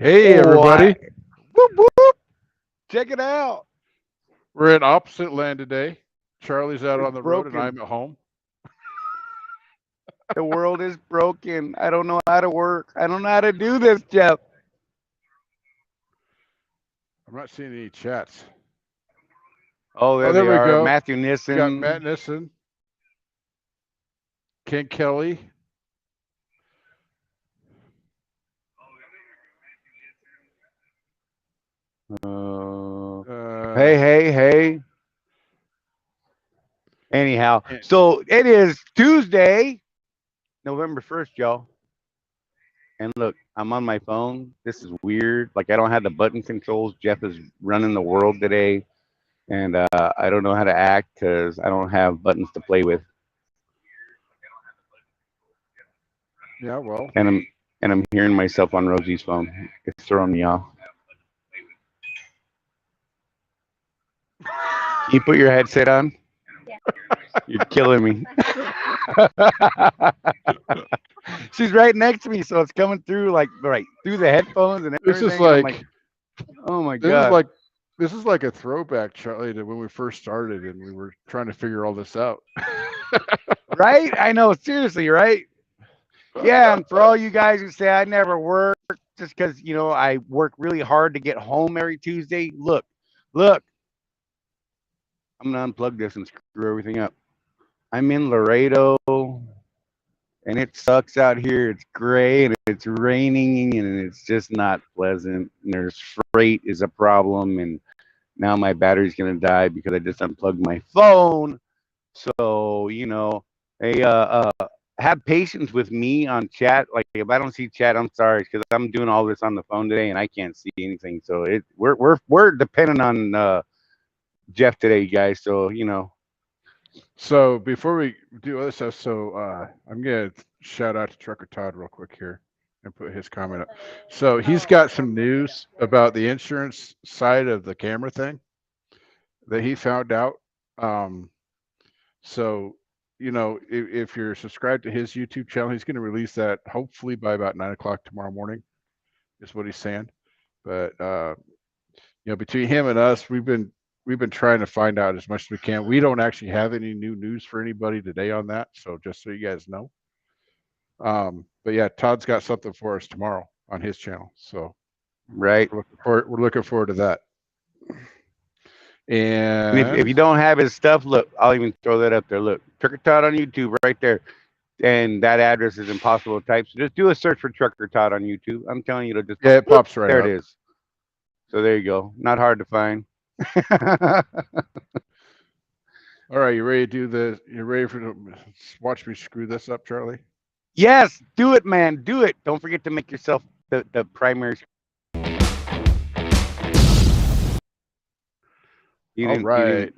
Hey, everybody. What? Whoop, whoop. Check it out. We're in opposite land today. Charlie's out It's on the road and broken. I'm at home. The world is broken. I don't know how to work. I don't know how to do this, Jeff. I'm not seeing any chats. Oh, Oh, there there they we are. go. Matthew We got Matt Nissen. Nissen, Ken Kelly. Uh, Uh, hey. Anyhow, and- so it is Tuesday, November 1st, y'all. And look, I'm on my phone. This is weird. Like, I don't have the button controls. Jeff is running the world today. And I don't know how to act because I don't have buttons to play with. yeah, well, And I'm hearing myself on Rosie's phone. It's throwing me off. Can you put your headset on? You're killing me. She's right next to me, so it's coming through like right through the headphones and this is everything. And I'm like, like oh my this is god, like this is like a throwback, Charlie, to when we first started and we were trying to figure all this out. right? I know, seriously, right? Yeah, and for all you guys who say I never work just because I work really hard to get home every Tuesday, look, I'm gonna unplug this and screw everything up. I'm in Laredo, and it sucks out here. It's gray and it's raining and it's just not pleasant. And there's freight is a problem, and now my battery's gonna die because I just unplugged my phone. So hey, have patience with me on chat. Like if I don't see chat, I'm sorry because I'm doing all this on the phone today and I can't see anything. So we're dependent on Jeff today, guys. So So before we do other stuff, I'm gonna shout out to Trucker Todd real quick here and put his comment up. So he's got some news about the insurance side of the camera thing that he found out. Um, so if you're subscribed to his YouTube channel, he's going to release that hopefully by about 9 o'clock tomorrow morning, is what he's saying. But between him and us, we've been trying to find out as much as we can. We don't actually have any new news for anybody today on that, so just so you guys know. But yeah, Todd's got something for us tomorrow on his channel, so right. we're looking forward to that. And if you And don't have his stuff, look, I'll even throw that up there. Look, Trucker Todd on YouTube right there. And that address is impossible to type. So just do a search for Trucker Todd on YouTube. I'm telling you, it'll just yeah, it whoop, pops right there it up. is. So there you go. Not hard to find. All right, you ready to do this? You ready watch me screw this up, Charlie? Yes, do it, man. Do it. Don't forget to make yourself the primary. You All didn't. You right. didn't.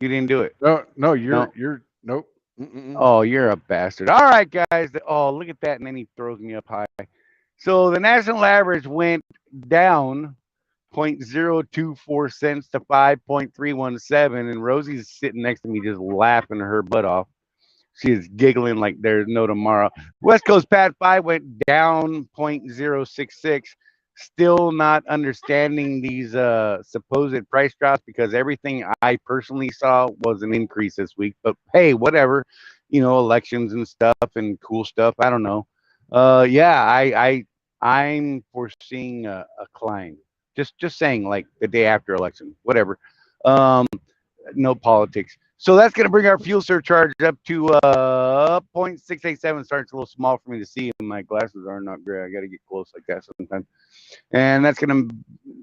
You didn't do it. No, No. you're nope. Mm-mm. Oh, you're a bastard. All right, guys. Oh, look at that. And then he throws me up high. So the national average went down 0.024 cents to 5.317. And Rosie's sitting next to me just laughing her butt off. She is giggling like there's no tomorrow. West Coast Pat 5 went down 0.066. Still not understanding these supposed price drops because everything I personally saw was an increase this week. But hey, whatever, elections and stuff and cool stuff. I don't know. Yeah, I'm foreseeing a climb. Just saying, like the day after election, whatever. Um, no politics. So that's going to bring our fuel surcharge up to 0.687. Starts a little small for me to see, and my glasses are not great. I got to get close like that sometimes. And that's going to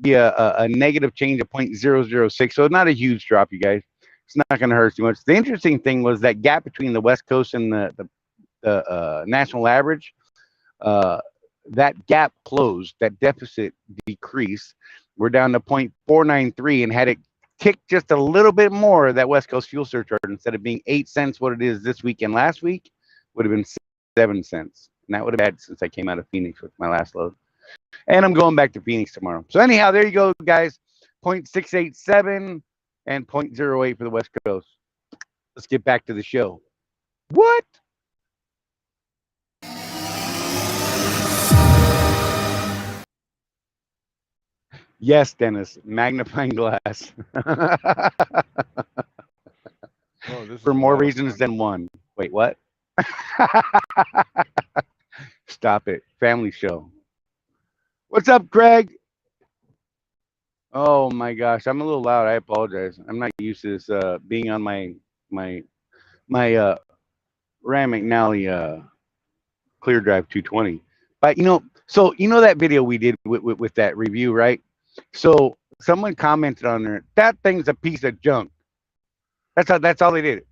be a negative change of 0.006. So not a huge drop, you guys. It's not going to hurt too much. The interesting thing was that gap between the West Coast and the national average. That gap closed. That deficit decreased. We're down to 0.493, and had it ticked just a little bit more, that West Coast fuel surcharge, instead of being 8 cents, what it is this week and last week, would have been 7 cents. And that would have been bad since I came out of Phoenix with my last load. And I'm going back to Phoenix tomorrow. So anyhow, there you go, guys. 0.687 and 0.08 for the West Coast. Let's get back to the show. What? Yes, Dennis, magnifying glass. Oh, this For is a more metal reasons one. than one. Wait, what? Stop it. Family show. What's up, Greg? Oh my gosh, I'm a little loud. I apologize. I'm not used to this being on my my Ram McNally Clear Drive 220. But so that video we did with that review, right? So someone commented on there, that thing's a piece of junk. That's all they did.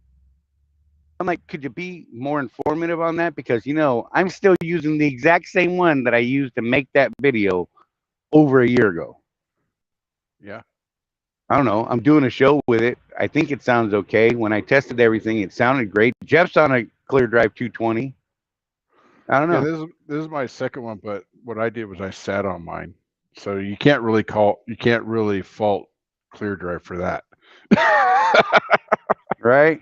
I'm like, could you be more informative on that? Because I'm still using the exact same one that I used to make that video over a year ago. Yeah. I don't know. I'm doing a show with it. I think it sounds okay. When I tested everything, it sounded great. Jeff's on a Clear Drive 220. I don't Yeah, know. this is my second one, but what I did was I sat on mine. So you can't really fault Clear Drive for that. Right?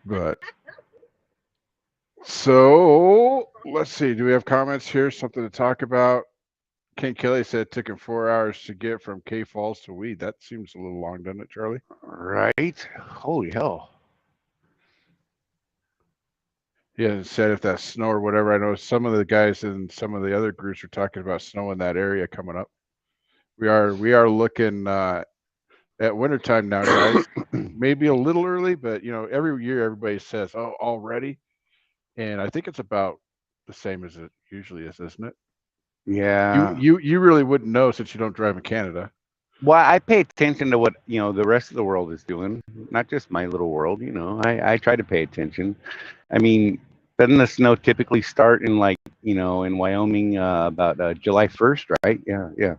But so let's see. Do we have comments here? Something to talk about? Ken Kelly said it took him 4 hours to get from K Falls to Weed. That seems a little long, doesn't it, Charlie? Right? Holy hell. He hasn't said if that's snow or whatever. I know some of the guys in some of the other groups are talking about snow in that area coming up. We are looking at wintertime now, guys. Maybe a little early, but every year everybody says, "Oh, already," and I think it's about the same as it usually is, isn't it? You Yeah. you you really wouldn't know since you don't drive in Canada. Well, I pay attention to what, the rest of the world is doing, not just my little world. I try to pay attention. I mean, doesn't the snow typically start in like, in Wyoming about July 1st, right? Yeah, yeah.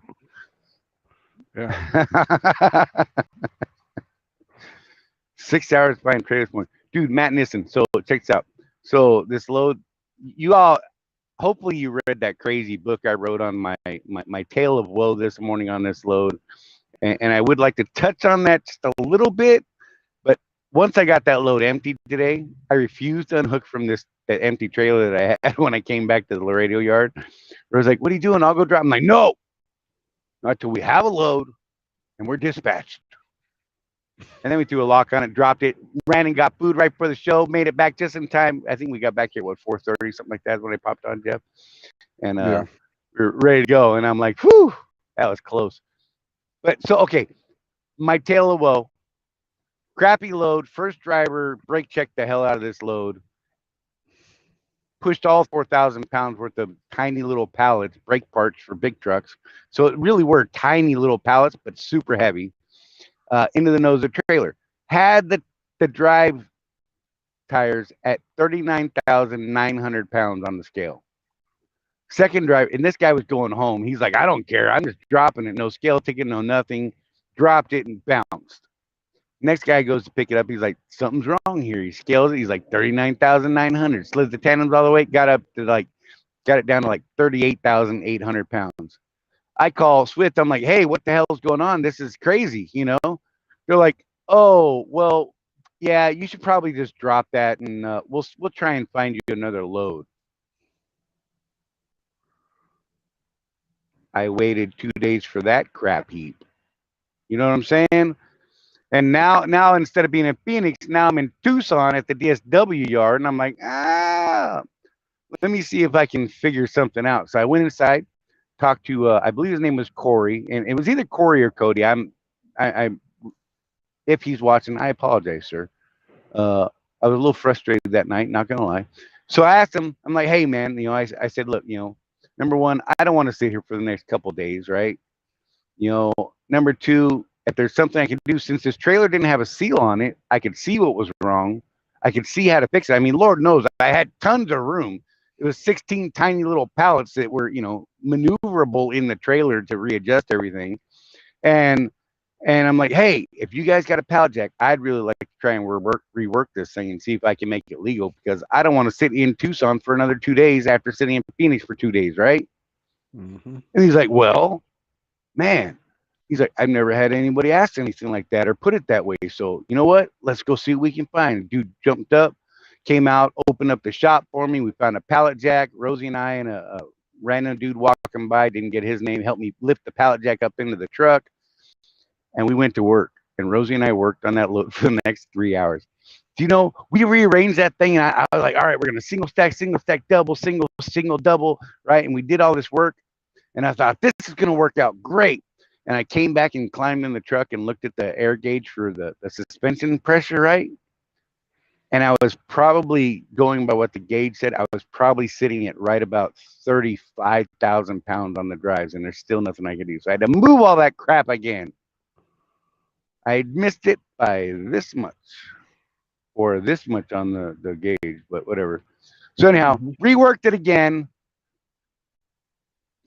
Yeah. 6 hours behind Trader's Point. Dude, Matt Nissen. So check this out. So this load, you all, hopefully you read that crazy book I wrote on my tale of woe this morning on this load. And I would like to touch on that just a little bit. But once I got that load emptied today, I refused to unhook from that empty trailer that I had when I came back to the Laredo yard. I was like, what are you doing? I'll go drop. I'm like, no, not till we have a load and we're dispatched. And then we threw a lock on it, dropped it, ran and got food right for the show, made it back just in time. I think we got back here, 4:30, something like that, when I popped on, Jeff. And Yeah. we were ready to go. And I'm like, whew, that was close. But so, okay, my tale of woe. Crappy load. First driver brake checked the hell out of this load. Pushed all 4,000 pounds worth of tiny little pallets, brake parts for big trucks. So it really were tiny little pallets, but super heavy, into the nose of the trailer. Had the drive tires at 39,900 pounds on the scale. Second drive, and this guy was going home. He's like, I don't care. I'm just dropping it. No scale ticket, no nothing. Dropped it and bounced. Next guy goes to pick it up. He's like, something's wrong here. He scales it. He's like 39,900. Slid the tandems all the way. Got it down to like 38,800 pounds. I call Swift. I'm like, hey, what the hell's going on? This is crazy. They're like, oh, well, yeah, you should probably just drop that, and we'll try and find you another load. I waited 2 days for that crap heap. You know what I'm saying? And now instead of being in Phoenix, now I'm in Tucson at the DSW yard, and I'm like, let me see if I can figure something out. So I went inside, talked to I believe his name was Corey, and it was either Corey or Cody. I if he's watching, I apologize, sir. I was a little frustrated that night, not gonna lie. So I asked him, I'm like, hey man, I said, look, number one, I don't want to sit here for the next couple of days, right? Number two, if there's something I can do, since this trailer didn't have a seal on it, I could see what was wrong. I could see how to fix it. I mean, Lord knows I had tons of room. It was 16 tiny little pallets that were, maneuverable in the trailer to readjust everything. And I'm like, hey, if you guys got a pallet jack, I'd really like to try and rework this thing and see if I can make it legal, because I don't want to sit in Tucson for another 2 days after sitting in Phoenix for 2 days, right? Mm-hmm. And he's like, well, man, he's like, I've never had anybody ask anything like that or put it that way. So you know what? Let's go see what we can find. Dude jumped up, came out, opened up the shop for me. We found a pallet jack. Rosy and I and a random dude walked walking by, didn't get his name, helped me lift the pallet jack up into the truck, and we went to work. And Rosie and I worked on that load for the next 3 hours. Do you know, we rearranged that thing, and I was like, all right, we're going to single stack, double, single, double, right? And we did all this work, and I thought, this is going to work out great. And I came back and climbed in the truck and looked at the air gauge for the suspension pressure, right? And I was probably, going by what the gauge said, I was probably sitting at right about 35,000 pounds on the drives, and there's still nothing I could do. So I had to move all that crap again. I missed it by this much, or this much on the gauge, but whatever. So anyhow, reworked it again.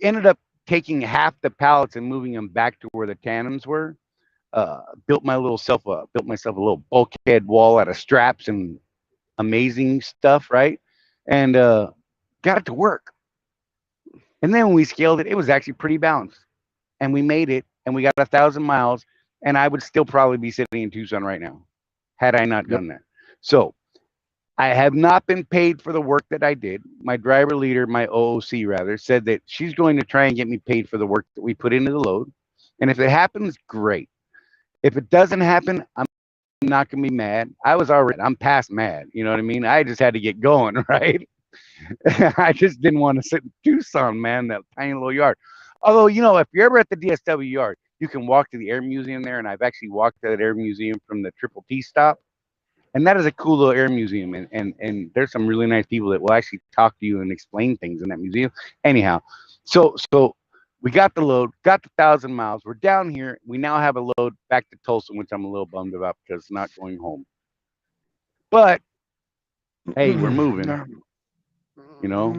Ended up taking half the pallets and moving them back to where the tandems were. Built myself a little bulkhead wall out of straps and amazing stuff, right? And got it to work. And then when we scaled it, it was actually pretty balanced. And we made it, and we got 1,000 miles, and I would still probably be sitting in Tucson right now had I not done that. So I have not been paid for the work that I did. My driver leader, my OOC rather, said that she's going to try and get me paid for the work that we put into the load. And if it happens, great. If it doesn't happen, I'm not going to be mad. I'm past mad. You know what I mean? I just had to get going, right? I just didn't want to sit in Tucson, man, that tiny little yard. Although, you know, if you're ever at the DSW yard, you can walk to the Air Museum there, and I've actually walked to that Air Museum from the Triple T stop. And that is a cool little air museum, and there's some really nice people that will actually talk to you and explain things in that museum. Anyhow, so we got the load, got the 1,000 miles. We're down here. We now have a load back to Tulsa, which I'm a little bummed about because it's not going home. But hey, we're moving. You know,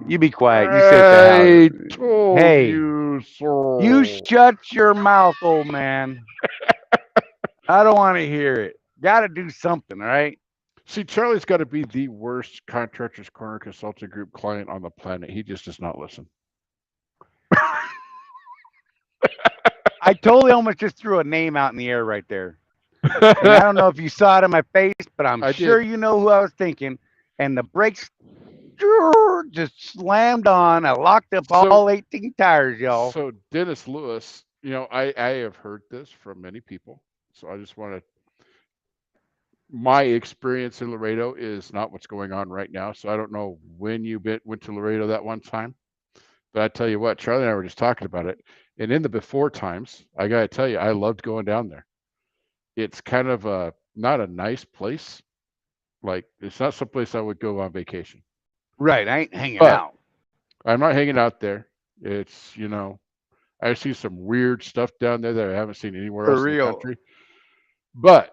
you be quiet. You sit at the house. Told hey, you so. You shut your mouth, old man. I don't want to hear it. Got to do something, right? See, Charlie's got to be the worst Contractors Corner Consulting Group client on the planet. He just does not listen. I totally almost just threw a name out in the air right there. And I don't know if you saw it in my face, but I'm sure you know who I was thinking. And the brakes just slammed on. I locked up all 18 tires, y'all. So Dennis Lewis, you know, I have heard this from many people. So I just want to. My experience in Laredo is not what's going on right now. So I don't know when you went to Laredo that one time. But I tell you what, Charlie and I were just talking about it. And in the before times, I got to tell you, I loved going down there. It's kind of not a nice place. Like, it's not someplace I would go on vacation. Right. I ain't hanging out. I'm not hanging out there. It's, you know, I see some weird stuff down there that I haven't seen anywhere else in the country. But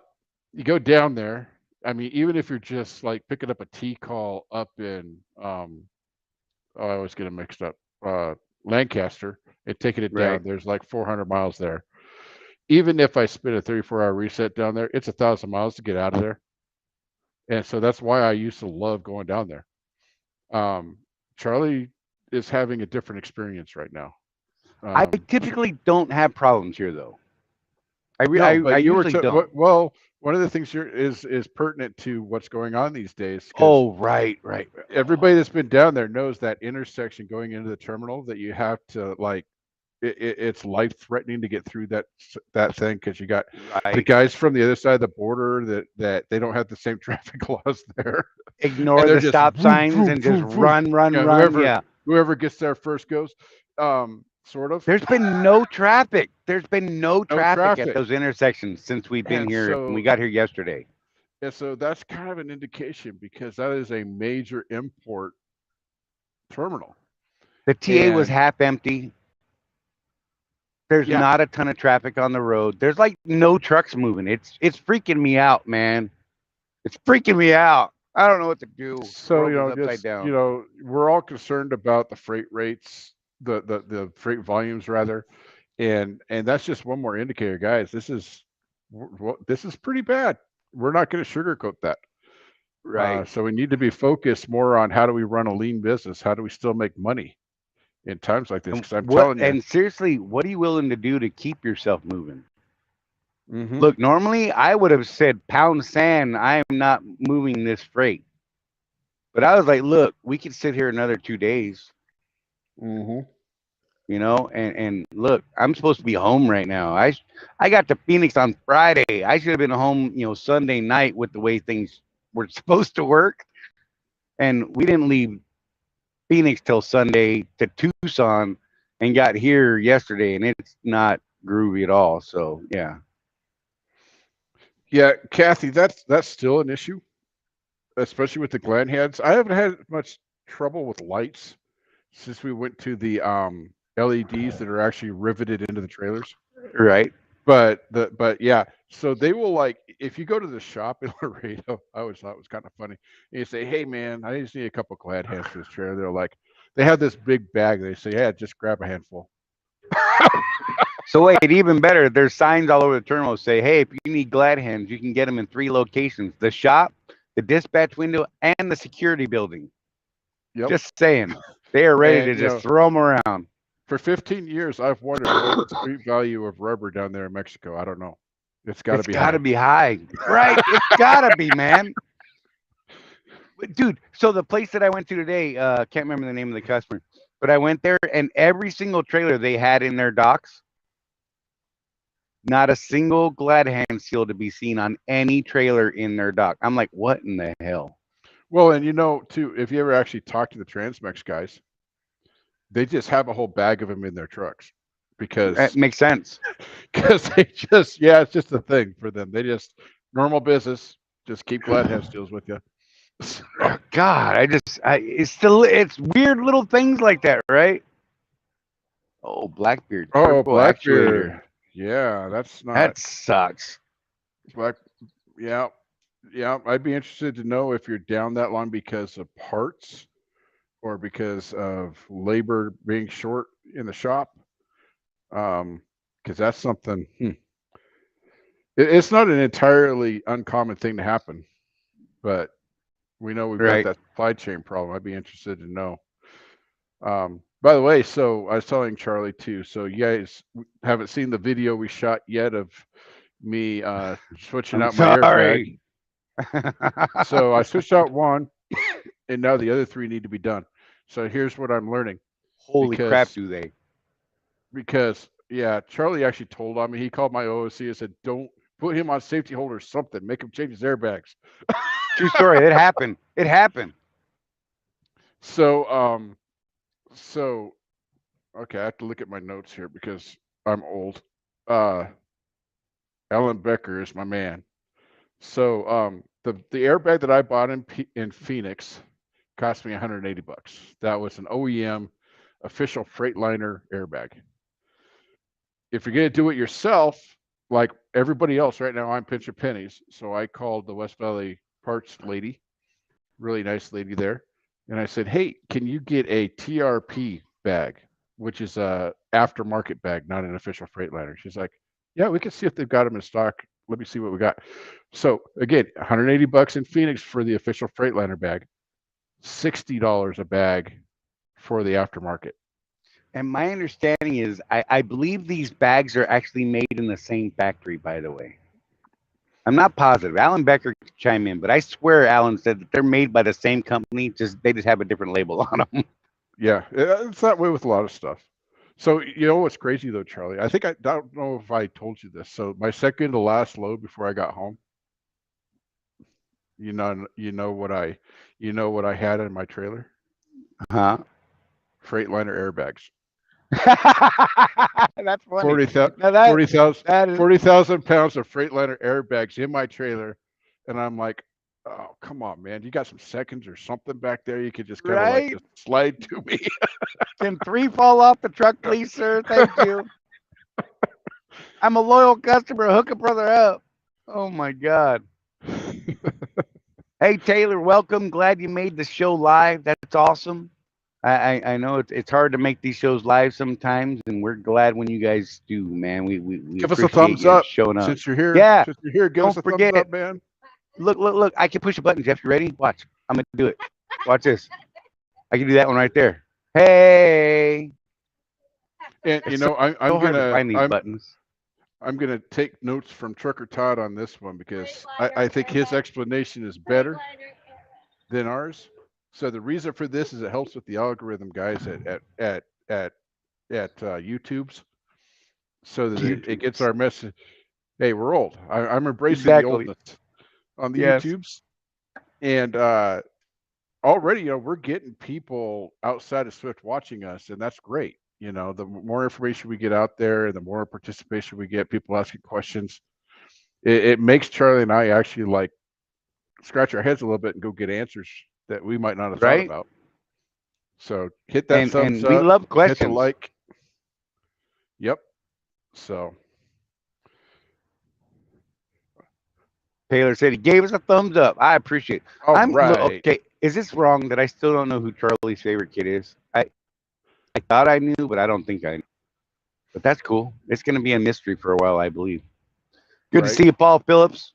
you go down there, I mean, even if you're just like picking up a tea call up in, I always get them mixed up, Lancaster, and taking it down, there's like 400 miles there. Even if I spend a 34-hour reset down there, it's 1,000 miles to get out of there. And so that's why I used to love going down there. Charlie is having a different experience right now. I typically don't have problems here, though. I usually don't. Well, one of the things here is pertinent to what's going on these days. Oh, right. Everybody that's been down there knows that intersection going into the terminal that you have to like. It's life threatening to get through that thing because you got the guys from the other side of the border that they don't have the same traffic laws there. Ignore the stop signs and just run. Whoever gets there first goes. Sort of. There's been no traffic. There's been no traffic at those intersections since we've been here. And we got here yesterday. Yeah, so that's kind of an indication because that is a major import terminal. The TA was half empty. There's not a ton of traffic on the road. There's like no trucks moving. It's freaking me out, man. It's freaking me out. I don't know what to do. So we're all concerned about the freight rates, the freight volumes rather, and that's just one more indicator, guys. This is pretty bad. We're not going to sugarcoat that. Right. So we need to be focused more on how do we run a lean business? How do we still make money in times like this? Because I'm telling you. And seriously, what are you willing to do to keep yourself moving? Mm-hmm. Look, normally I would have said pound sand. I'm not moving this freight. But I was like, look, we could sit here another 2 days. Mm-hmm. You know, and look, I'm supposed to be home right now. I got to Phoenix on Friday. I should have been home, Sunday night with the way things were supposed to work. And we didn't leave Phoenix till Sunday to Tucson and got here yesterday, and it's not groovy at all. So yeah. Yeah, Kathy, that's still an issue, especially with the Glen heads. I haven't had much trouble with lights since we went to the LEDs that are actually riveted into the trailers. Right. But yeah, so they will, like, if you go to the shop in Laredo, I always thought it was kind of funny. And you say, "Hey man, I just need a couple glad hands for this trailer." They're like, they have this big bag. They say, "Yeah, just grab a handful." So wait, even better, there's signs all over the terminal say, hey, if you need glad hands, you can get them in 3 locations: the shop, the dispatch window, and the security building. Yep. Just saying, they are ready And to just throw them around. for 15 years, I've wondered what's the street value of rubber down there in Mexico. I don't know. It's got to It's be got to high. be high, right? It's got to be, man. Dude, so the place that I went to today, can't remember the name of the customer, but I went there and every single trailer they had in their docks, not a single glad hand seal to be seen on any trailer in their dock. I'm like, what in the hell? Well, and too, if you ever actually talk to the Transmex guys, they just have a whole bag of them in their trucks That because makes sense. they just, yeah, it's just a thing for them. They just, normal business, just keep glad hand steals with you. Oh, God, it's weird little things like that, right? Oh, Blackbeard Oh, turbo actuator. Blackbeard. Yeah, that's not That sucks. Black. Yeah, yeah. I'd be interested to know if you're down that long because of parts or because of labor being short in the shop. Because that's something. It's not an entirely uncommon thing to happen, but we know we've got Right. that supply chain problem. I'd be interested to know. By the way, so I was telling Charlie too. So you guys haven't seen the video we shot yet of me switching I'm out my airbag. sorry. So I switched out one, and now the other three need to be done. So here's what I'm learning Holy crap, because do they? yeah, Charlie actually told on me. He called my OOC and said, "Don't put him on safety holder or something. Make him change his airbags." True story. It happened. It happened. So so okay, I have to look at my notes here because I'm old. Uh, Alan Becker is my man. So the airbag that I bought in Phoenix cost me $180. That was an OEM official Freightliner airbag. If you're gonna do it yourself, like everybody else right now, I'm pinching pennies. So I called the West Valley parts lady, really nice lady there, and I said, "Hey, can you get a TRP bag, which is a aftermarket bag, not an official Freightliner?" She's like, "Yeah, we can see if they've got them in stock. Let me see what we got." So again, $180 in Phoenix for the official Freightliner bag, $60 a bag for the aftermarket. And my understanding is, I believe these bags are actually made in the same factory, by the way. I'm not positive. Alan Becker could chime in, but I swear Alan said that they're made by the same company, just they just have a different label on them. Yeah, it's that way with a lot of stuff. So you know what's crazy though, Charlie? I think I don't know if I told you this. So my second to last load before I got home, you know what I had in my trailer? Huh? Freightliner airbags. That's funny. 40,000 Now that 40,000 that is 40,000 pounds of Freightliner airbags in my trailer, and I'm like, oh come on, man, you got some seconds or something back there? You could just kind of like right. just slide to me. Can 3 fall off the truck, please, sir? Thank you. I'm a loyal customer. Hook a brother up. Oh my God. Hey Taylor, welcome. Glad you made the show live. That's awesome. I know it's hard to make these shows live sometimes, and we're glad when you guys do, man. We Give us a appreciate thumbs you up showing up. since you're here. Yeah, Since you're here, give us don't a thumbs forget. up, man. Look. I can push a button, Jeff. You ready? Watch. I'm gonna do it. Watch this. I can do that one right there. Hey. And It's I'm so hard to gonna find these I'm buttons. I'm gonna take notes from Trucker Todd on this one because I think his explanation is better than ours. So the reason for this is it helps with the algorithm, guys, at YouTube's, so that it gets our message. Hey, we're old. I'm embracing the Exactly. oldness on the Yes. YouTubes, and already, we're getting people outside of Swift watching us, and that's great. The more information we get out there, and the more participation we get, people asking questions, it makes Charlie and I actually like scratch our heads a little bit and go get answers that we might not have thought Right. about. So hit that thumbs And we up, love hit the questions. like. Yep. So Taylor said he gave us a thumbs up. I appreciate it. all right. Okay. Is this wrong that I still don't know who Charlie's favorite kid is? I thought I knew, but I don't think I knew. But that's cool. It's going to be a mystery for a while, I believe. Good to Right. see you, Paul Phillips.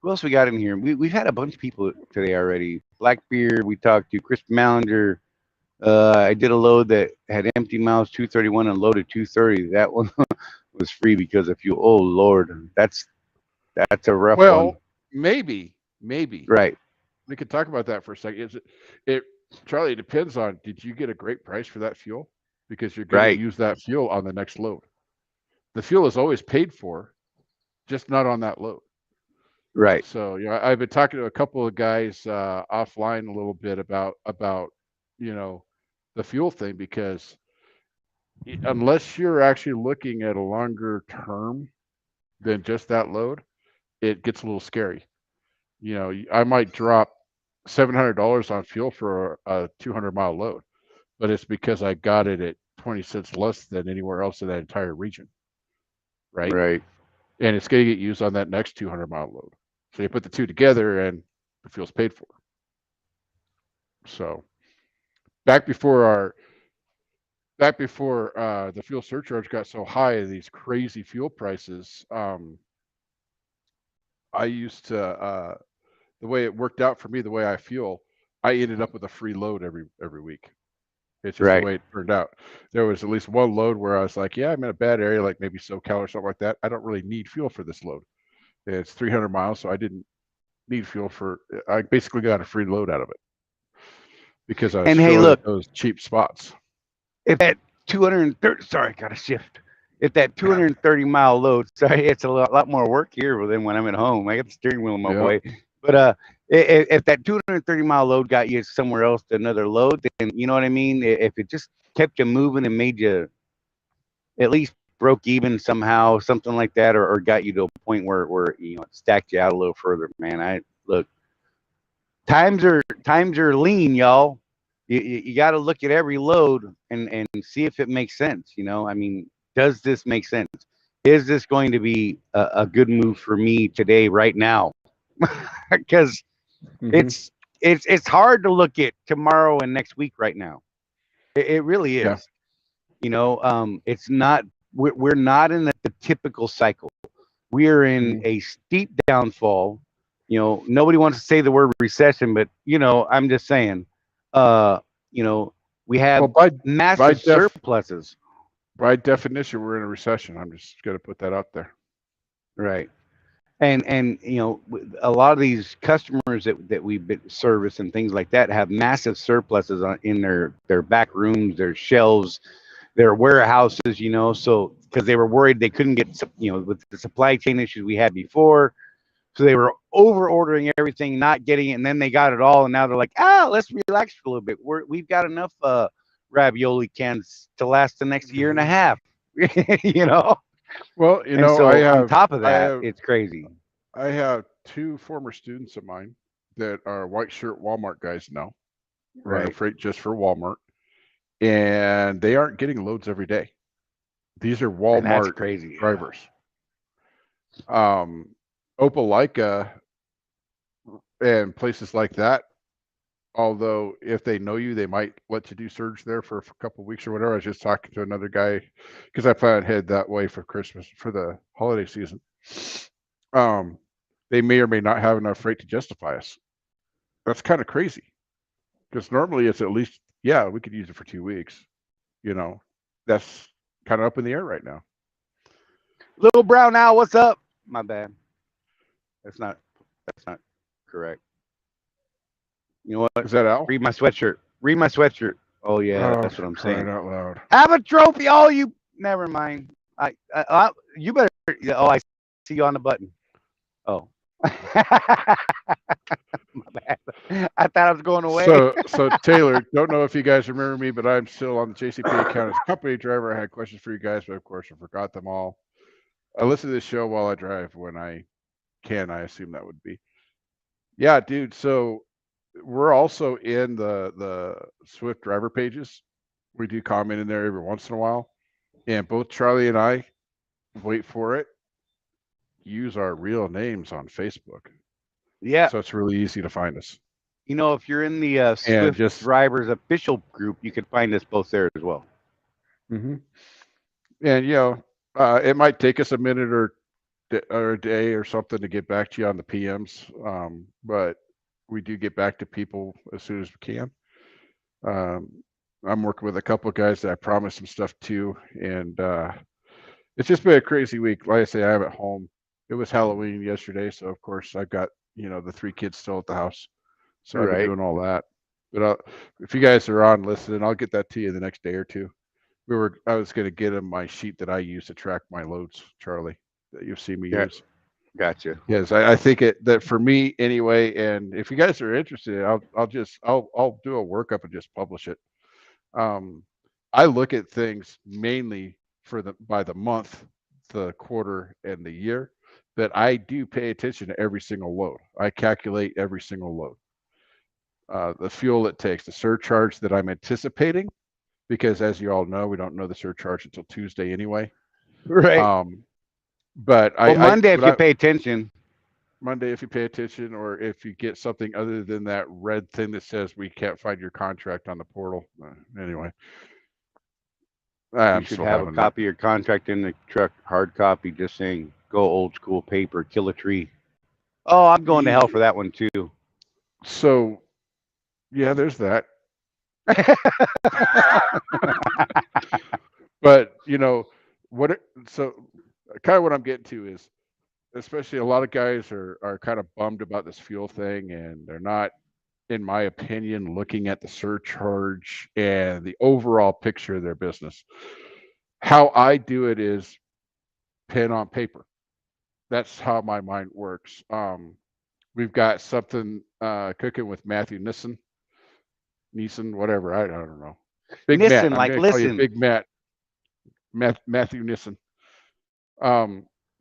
Who else we got in here? We've had a bunch of people today already. Blackbeard, we talked to Chris Mallender. I did a load that had empty miles 231 and loaded 230. That one was free because of fuel. Oh Lord, that's a rough one. Maybe Right. we could talk about that for a second. It Charlie? It depends on. Did you get a great price for that fuel? Because you're going to Right. use that fuel on the next load. The fuel is always paid for, just not on that load. Right. So I've been talking to a couple of guys offline a little bit about the fuel thing, because unless you're actually looking at a longer term than just that load, it gets a little scary. I might drop $700 on fuel for a 200-mile load, but it's because I got it at 20 cents less than anywhere else in that entire region, right? Right. And it's going to get used on that next 200-mile load. So you put the two together, and the fuel's paid for. So back before the fuel surcharge got so high, these crazy fuel prices, I used to the way it worked out for me, the way I fuel, I ended up with a free load every week. It's just the Right. way it turned out. There was at least one load where I was like, yeah, I'm in a bad area, like maybe SoCal or something like that. I don't really need fuel for this load. It's 300 miles, so I didn't need fuel for. I basically got a free load out of it because I was And hey, filling look, at those cheap spots. if that 230, sorry, got to shift. If that 230-mile load, sorry, it's a lot more work here than when I'm at home. I got the steering wheel in my Yeah. way. But if that 230-mile load got you somewhere else to another load, then you know what I mean. If it just kept you moving and made you at least broke even somehow, something like that, or got you to a point where it stacked you out a little further, man. I look, times are lean, y'all. You got to look at every load and see if it makes sense. I mean, does this make sense? Is this going to be a good move for me today, right now? Because Mm-hmm. it's hard to look at tomorrow and next week right now. It really Yeah. is. It's not. We're not in the typical cycle. We are in Mhm. a steep downfall. Nobody wants to say the word recession, but I'm just saying. Uh, we have Well, by massive def surpluses. by definition, we're in a recession. I'm just going to put that out there. Right. And a lot of these customers that we service and things like that have massive surpluses in their back rooms, their shelves, their warehouses. So because they were worried they couldn't get with the supply chain issues we had before, so they were over ordering everything, not getting it, and then they got it all, and now they're like, let's relax for a little bit. We've got enough ravioli cans to last the next year and a half. you know Well, and I so on have top of I that, have it's crazy. I have two former students of mine that are white shirt Walmart guys now, running Right. freight just for Walmart, and they aren't getting loads every day. These are And that's Walmart crazy. drivers. Opelika and places like that, although if they know you, they might let you do surge there for a couple of weeks or whatever. I was just talking to another guy because I plan to head that way for Christmas, for the holiday season. They may or may not have enough freight to justify us. That's kind of crazy, because normally it's at least, yeah, we could use it for 2 weeks. That's kind of up in the air right now. Little Brown Owl, what's up? My bad. That's not correct. You know what? Is that Al? Read my sweatshirt. Read my sweatshirt. Oh yeah, Oh, that's what for I'm crying saying. out loud. Have a trophy. Oh, you. Never mind. You better. Oh, I see you on the button. Oh. My bad. I thought I was going away. So Taylor, don't know if you guys remember me, but I'm still on the JCP account as company driver. I had questions for you guys, but of course I forgot them all. I listen to this show while I drive when I can. I assume that would be. Yeah, dude. So we're also in the Swift driver pages. We do comment in there every once in a while, and both Charlie and I, wait for it, use our real names on Facebook. Yeah. So it's really easy to find us. You know, if you're in the And Swift just Drivers official group, you can find us both there as well. mm-hmm. And it might take us a minute or a day or something to get back to you on the PMs, but we do get back to people as soon as we can. I'm working with a couple of guys that I promised some stuff to, and it's just been a crazy week. Like I say, I'm at home. It was Halloween yesterday, so of course I've got the 3 kids still at the house, so I've been Right. doing all that. But if you guys are on listening, I'll get that to you the next day or two. I was going to get him my sheet that I use to track my loads, Charlie, that you've seen me Yeah. use. Gotcha. Yes, I think that for me anyway. And if you guys are interested, I'll do a workup and just publish it. I look at things mainly by the month, the quarter, and the year. But I do pay attention to every single load. I calculate every single load, the fuel it takes, the surcharge that I'm anticipating, because as you all know, we don't know the surcharge until Tuesday anyway. Right. But Well, Monday, if you I pay attention. Monday, if you pay attention, or if you get something other than that red thing that says we can't find your contract on the portal. Anyway, You I'm should still have a having that. copy of your contract in the truck, hard copy, just saying, go old school paper, kill a tree. Oh, I'm going to hell for that one too. So, yeah, there's that. But so kind of what I'm getting to is, especially a lot of guys are kind of bummed about this fuel thing, and they're not, in my opinion, looking at the surcharge and the overall picture of their business. How I do it is pen on paper. That's how my mind works. We've got something cooking with Matthew Neeson, whatever. I don't know. Big Matt. Listen, I'm like, going to call you listen. Big Matt. Matthew Nissen.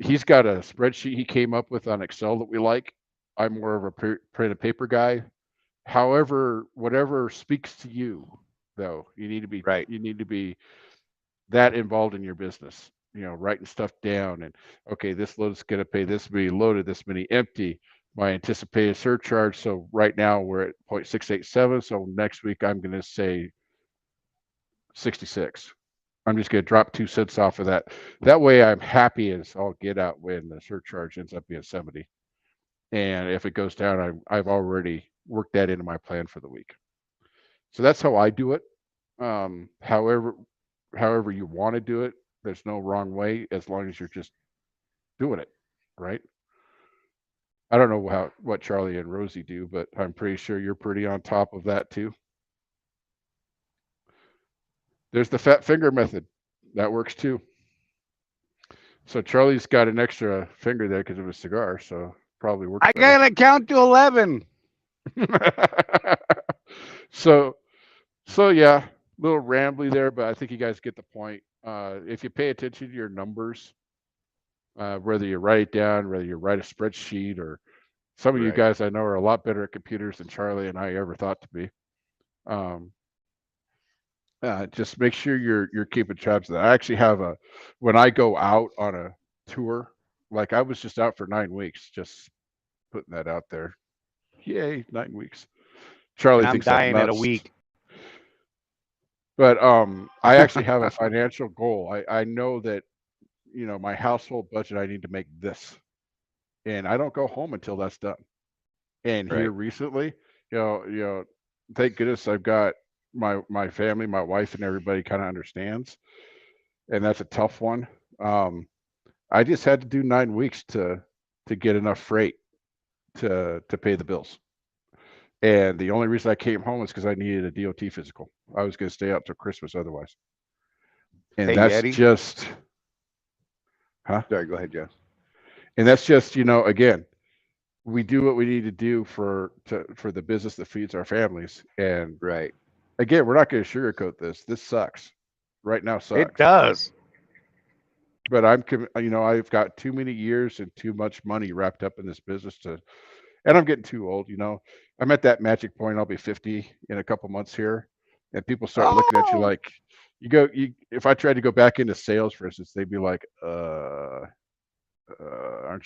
He's got a spreadsheet he came up with on Excel that we like. I'm more of a pen and paper guy. However, whatever speaks to you, though, you need Right. to be that involved in your business. Writing stuff down, and okay, this load is going to pay this many loaded, this many empty. My anticipated surcharge. So right now we're at 0.687. So next week I'm going to say 66. I'm just going to drop 2 cents off of that. That way I'm happy as all get out when the surcharge ends up being 70. And if it goes down, I've already worked that into my plan for the week. So that's how I do it. However you want to do it, there's no wrong way as long as you're just doing it, right? I don't know what Charlie and Rosy do, but I'm pretty sure you're pretty on top of that too. There's the fat finger method. That works too. So Charlie's got an extra finger there because of his cigar, so probably works I better. gotta count to 11. so yeah, a little rambly there, but I think you guys get the point. If you pay attention to your numbers, whether you write it down, whether you write a spreadsheet, or some of you Right. guys I know are a lot better at computers than Charlie and I ever thought to be. Just make sure you're keeping tabs of that. I actually have when I go out on a tour, like I was just out for 9 weeks, just putting that out there. Yay, 9 weeks. Charlie And I'm thinks I'm dying at a nuts. week. But I actually have a financial goal. I know that my household budget, I need to make this, and I don't go home until that's done. And here Right. recently, thank goodness I've got my family, my wife, and everybody kind of understands, and that's a tough one. I just had to do 9 weeks to get enough freight to pay the bills. And the only reason I came home is because I needed a DOT physical. I was going to stay out till Christmas otherwise. And Hey, that's Yeti. just, Sorry, go ahead, Jeff. and that's just, again, we do what we need to do for the business that feeds our families. And Right. again, we're not going to sugarcoat this. This sucks. Right now It sucks. does. But I've got too many years and too much money wrapped up in this business and I'm getting too old. I'm at that magic point. I'll be 50 in a couple months here, and people start looking at you Oh, like if I tried to go back into sales, for instance, they'd be like, aren't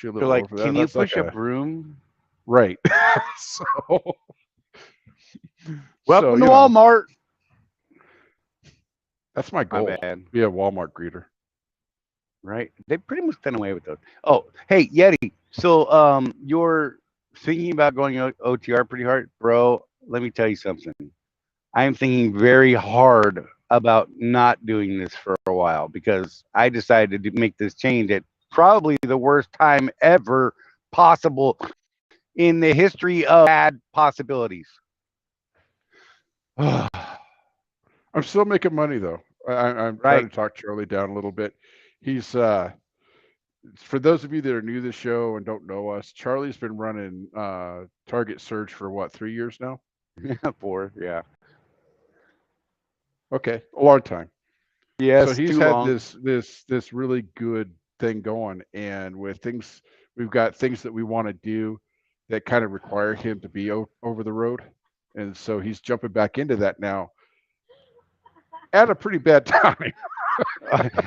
you a they're little like, old for that? can you That's like push a broom? right. so, Welcome to so Walmart. that's my My goal. bad. Be a Walmart greeter. Right. They've pretty much done away with those. Oh, hey, Yeti. So, you're thinking about going OTR pretty hard, bro. Let me tell you something. I am thinking very hard about not doing this for a while because I decided to make this change at probably the worst time ever possible in the history of bad possibilities. I'm still making money though. I'm trying Right. to talk Charlie down a little bit. He's for those of you that are new to the show and don't know us, Charlie's been running Target Search for what, 3 years now? 4. Yeah. Okay, a long time. So Yes. he's Too had long. this really good thing going, and with things, we've got things that we want to do that kind of require him to be over the road, and so he's jumping back into that now at a pretty bad time.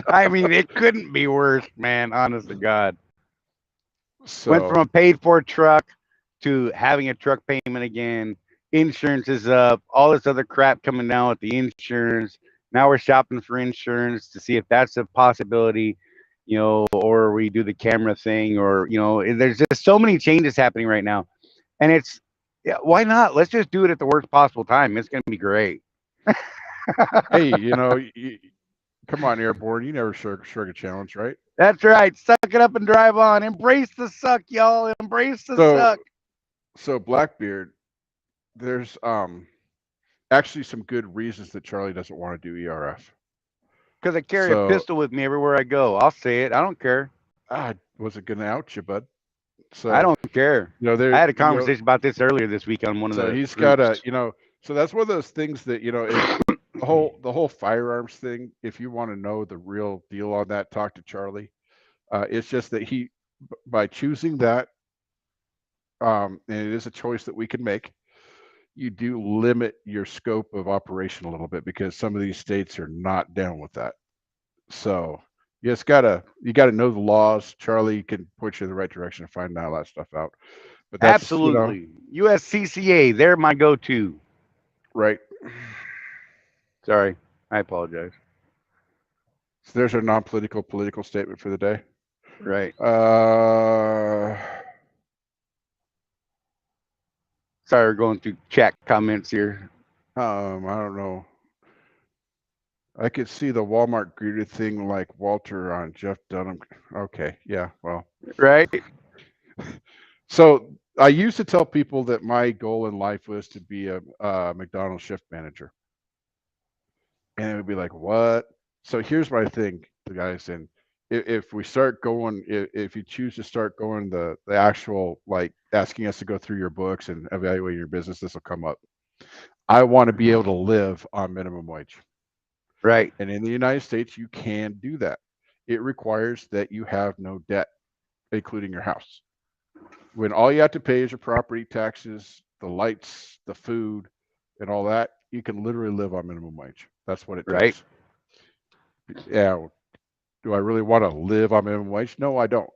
I mean, it couldn't be worse, man. Honest to God. Went from So a paid for truck to having a truck payment again. Insurance is up. All this other crap coming down with the insurance. Now we're shopping for insurance to see if that's a possibility, or we do the camera thing, or there's just so many changes happening right now, and it's yeah, why not? Let's just do it at the worst possible time. It's gonna be great. hey, come on, Airborne, you never shrug a challenge, right? That's right. Suck it up and drive on. Embrace the suck, y'all. Embrace the suck. So Blackbeard, there's actually some good reasons that Charlie doesn't want to do ERF. Because I carry a So pistol with me everywhere I go. I'll say it. I don't care. I wasn't gonna out you, bud. I So don't care. I there, had a conversation about this earlier this week on one of so the he's got groups. so that's one of those things that if the whole firearms thing. If you want to know the real deal on that, talk to Charlie. It's just that by choosing that, and it is a choice that we can make. You do limit your scope of operation a little bit because some of these states are not down with that. So you gotta know the laws. Charlie can point you in the right direction to find all that stuff out. But that's Absolutely. USCCA, they're my go-to. right. Sorry. I apologize. So there's our non-political political statement for the day. Right. Uh, Sorry, we're going through chat comments here. I don't know. I could see the Walmart greeter thing like Walter on Jeff Dunham. Okay, yeah, well. Right? So I used to tell people that my goal in life was to be a McDonald's shift manager. And it would be like, what? So here's my thing, guys. And if we start going, if you choose to start going the actual, like asking us to go through your books and evaluate your business, this will come up. I want to be able to live on minimum wage. Right. And in the United States, you can do that. It requires that you have no debt, including your house. When all you have to pay is your property taxes, the lights, the food, and all that, you can literally live on minimum wage. That's what it Right. takes. Yeah. Do I really want to live on minimum wage? No, I don't.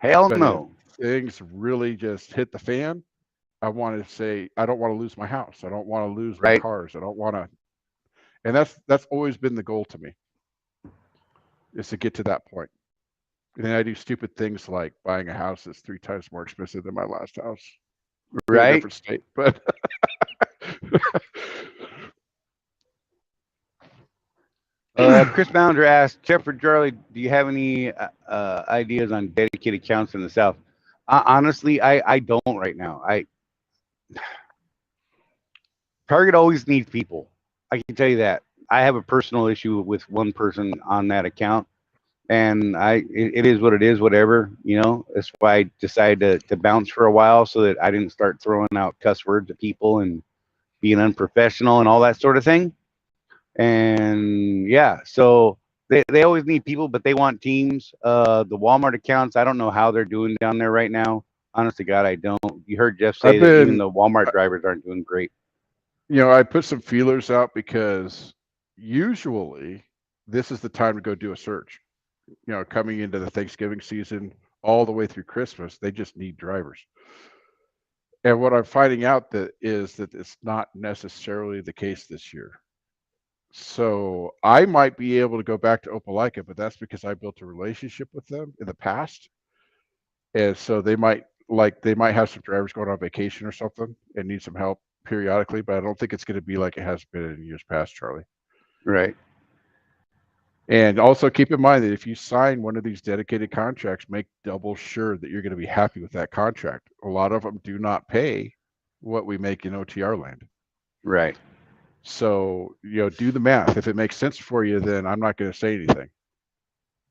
Hell But if no. things really just hit the fan, I want to say I don't want to lose my house. I don't want to lose my Right. cars. I don't want to. And that's always been the goal to me, is to get to that point. And then I do stupid things like buying a house that's 3 times more expensive than my last house in a Right. different state. But Chris Bounder asked, Jeff or Charlie, do you have any ideas on dedicated accounts in the South? Honestly, I don't right now. Target always needs people. I can tell you that. I have a personal issue with one person on that account, and it is what it is. Whatever, you know. That's why I decided to bounce for a while so that I didn't start throwing out cuss words at people and being unprofessional and all that sort of thing. And yeah, so they always need people, but they want teams. The Walmart accounts, I don't know how they're doing down there right now. Honest to God, I don't. You heard Jeff say I've that even been, the Walmart drivers aren't doing great. I put some feelers out because usually this is the time to go do a search. Coming into the Thanksgiving season all the way through Christmas, they just need drivers. And what I'm finding out that is that it's not necessarily the case this year. So I might be able to go back to Opelika, but that's because I built a relationship with them in the past. And so they might have some drivers going on vacation or something and need some help periodically, but I don't think it's going to be like it has been in years past, Charlie. Right. And also keep in mind that if you sign one of these dedicated contracts, make double sure that you're going to be happy with that contract. A lot of them do not pay what we make in OTR land. Right. So, do the math. If it makes sense for you, then I'm not going to say anything.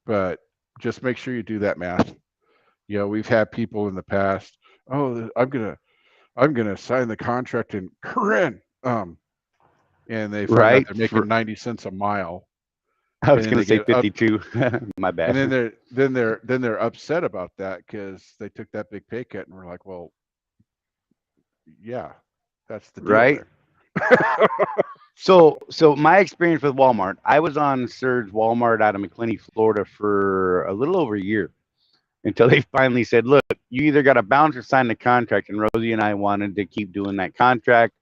But just make sure you do that math. We've had people in the past, oh, I'm gonna sign the contract in Corinne. And they find out Right. they're making 90 cents a mile. I was And then gonna they say get up 52. My bad. and then they're upset about that because they took that big pay cut, and we're like, well, yeah, that's the deal Right. there. So my experience with Walmart, I was on Surge Walmart out of McClenny, Florida for a little over a year until they finally said, look, you either got to bounce or sign the contract. And Rosie and I wanted to keep doing that contract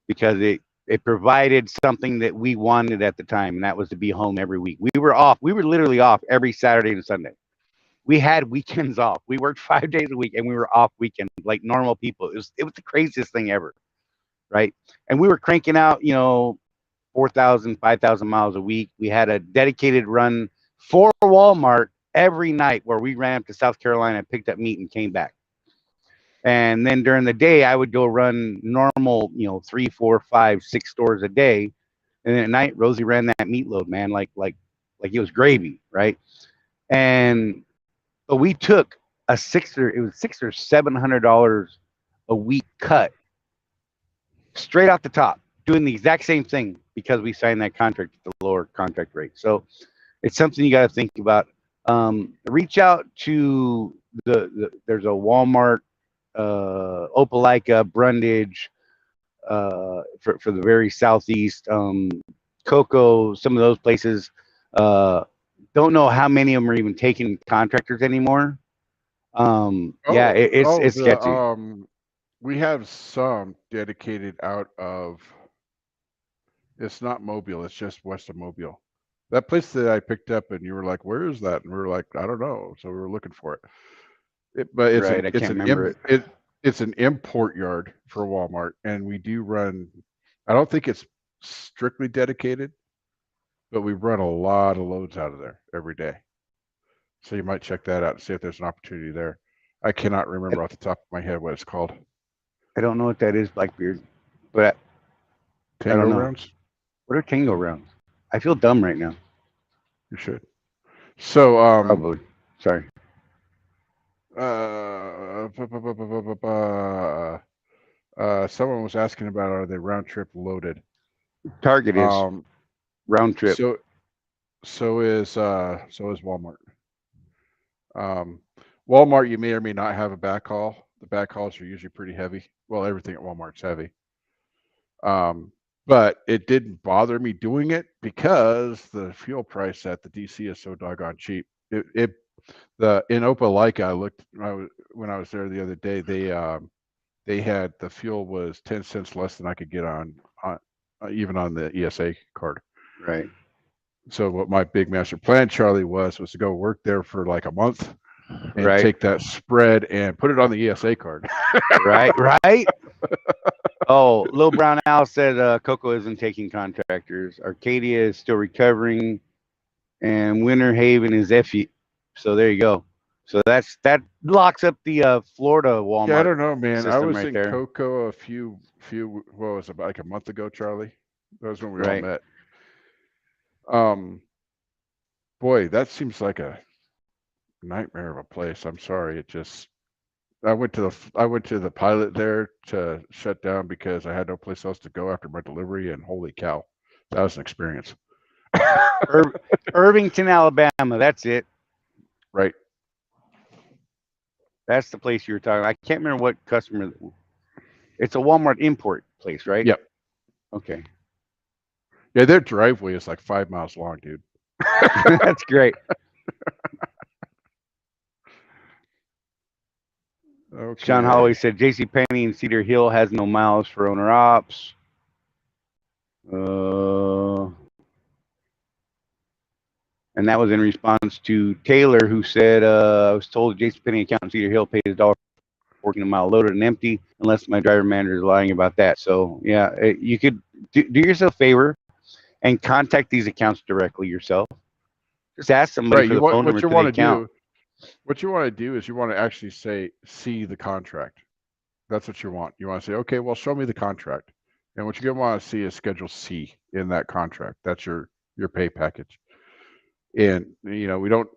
because it provided something that we wanted at the time, and that was to be home every week. We were off. We were literally off every Saturday and Sunday. We had weekends off. We worked 5 days a week, and we were off weekends like normal people. It was the craziest thing ever, right? And we were cranking out, 4,000, 5,000 miles a week. We had a dedicated run for Walmart every night where we ran up to South Carolina, picked up meat, and came back. And then during the day, I would go run normal, 3, 4, 5, 6 stores a day. And then at night, Rosie ran that meat load, man, like it was gravy, right? And but we took it was $600 or $700 a week cut straight off the top, doing the exact same thing because we signed that contract at the lower contract rate. So it's something you got to think about. Reach out to there's a Walmart, Opelika, Brundage, for the very southeast, Cocoa, some of those places. Don't know how many of them are even taking contractors anymore. Yeah, it's sketchy. We have some dedicated out of. It's not Mobile. It's just west of Mobile. That place that I picked up, and you were like, "Where is that?" And we were like, "I don't know." So we were looking for it. But it's Right, I can't remember it. it's an import yard for Walmart, and we do run. I don't think it's strictly dedicated, but we run a lot of loads out of there every day. So you might check that out and see if there's an opportunity there. I cannot remember off the top of my head what it's called. I don't know what that is, Blackbeard, but I Tango don't know. rounds? What are tango rounds? I feel dumb right now. You should. So Probably. Sorry. Someone was asking about, are they round trip loaded? Target is round trip. So is Walmart. Walmart, you may or may not have a backhaul. The backhauls are usually pretty heavy. Well, everything at Walmart's heavy. But it didn't bother me doing it because the fuel price at the DC is so doggone cheap. In Opelika, I looked when I was there the other day. They had the fuel was 10 cents less than I could get on even on the ESA card. Right. So what my big master plan, Charlie, was to go work there for like a month and Right. take that spread and put it on the ESA card. Right. Oh, Lil Brown Al said Coco isn't taking contractors. Arcadia is still recovering, and Winter Haven is FE. So there you go. So that locks up the Florida Walmart. Yeah, I don't know, man. I system was right in there. Cocoa a few what was it, about like a month ago, Charlie? That was when we all Right. met. Boy, that seems like a nightmare of a place. I'm sorry. I went to the pilot there to shut down because I had no place else to go after my delivery, and holy cow, that was an experience. Irvington, Alabama. That's it. Right. That's the place you were talking. I can't remember what customer. It's a Walmart import place, right? Yep. Okay. Yeah, their driveway is like 5 miles long, dude. That's great. Okay. Sean Holloway said J.C. Penney in Cedar Hill has no miles for owner ops. And that was in response to Taylor, who said, I was told J.C. Penney account in Cedar Hill pays $1.14 a mile loaded and empty, unless my driver manager is lying about that. So, yeah, you could do yourself a favor and contact these accounts directly yourself. Just ask somebody Right. for the phone number What you to the want to account. do? What you want to do is you want to actually see the contract. That's what you want. You want to say, okay, well, show me the contract. And what you're going to want to see is Schedule C in that contract. That's your pay package. And we don't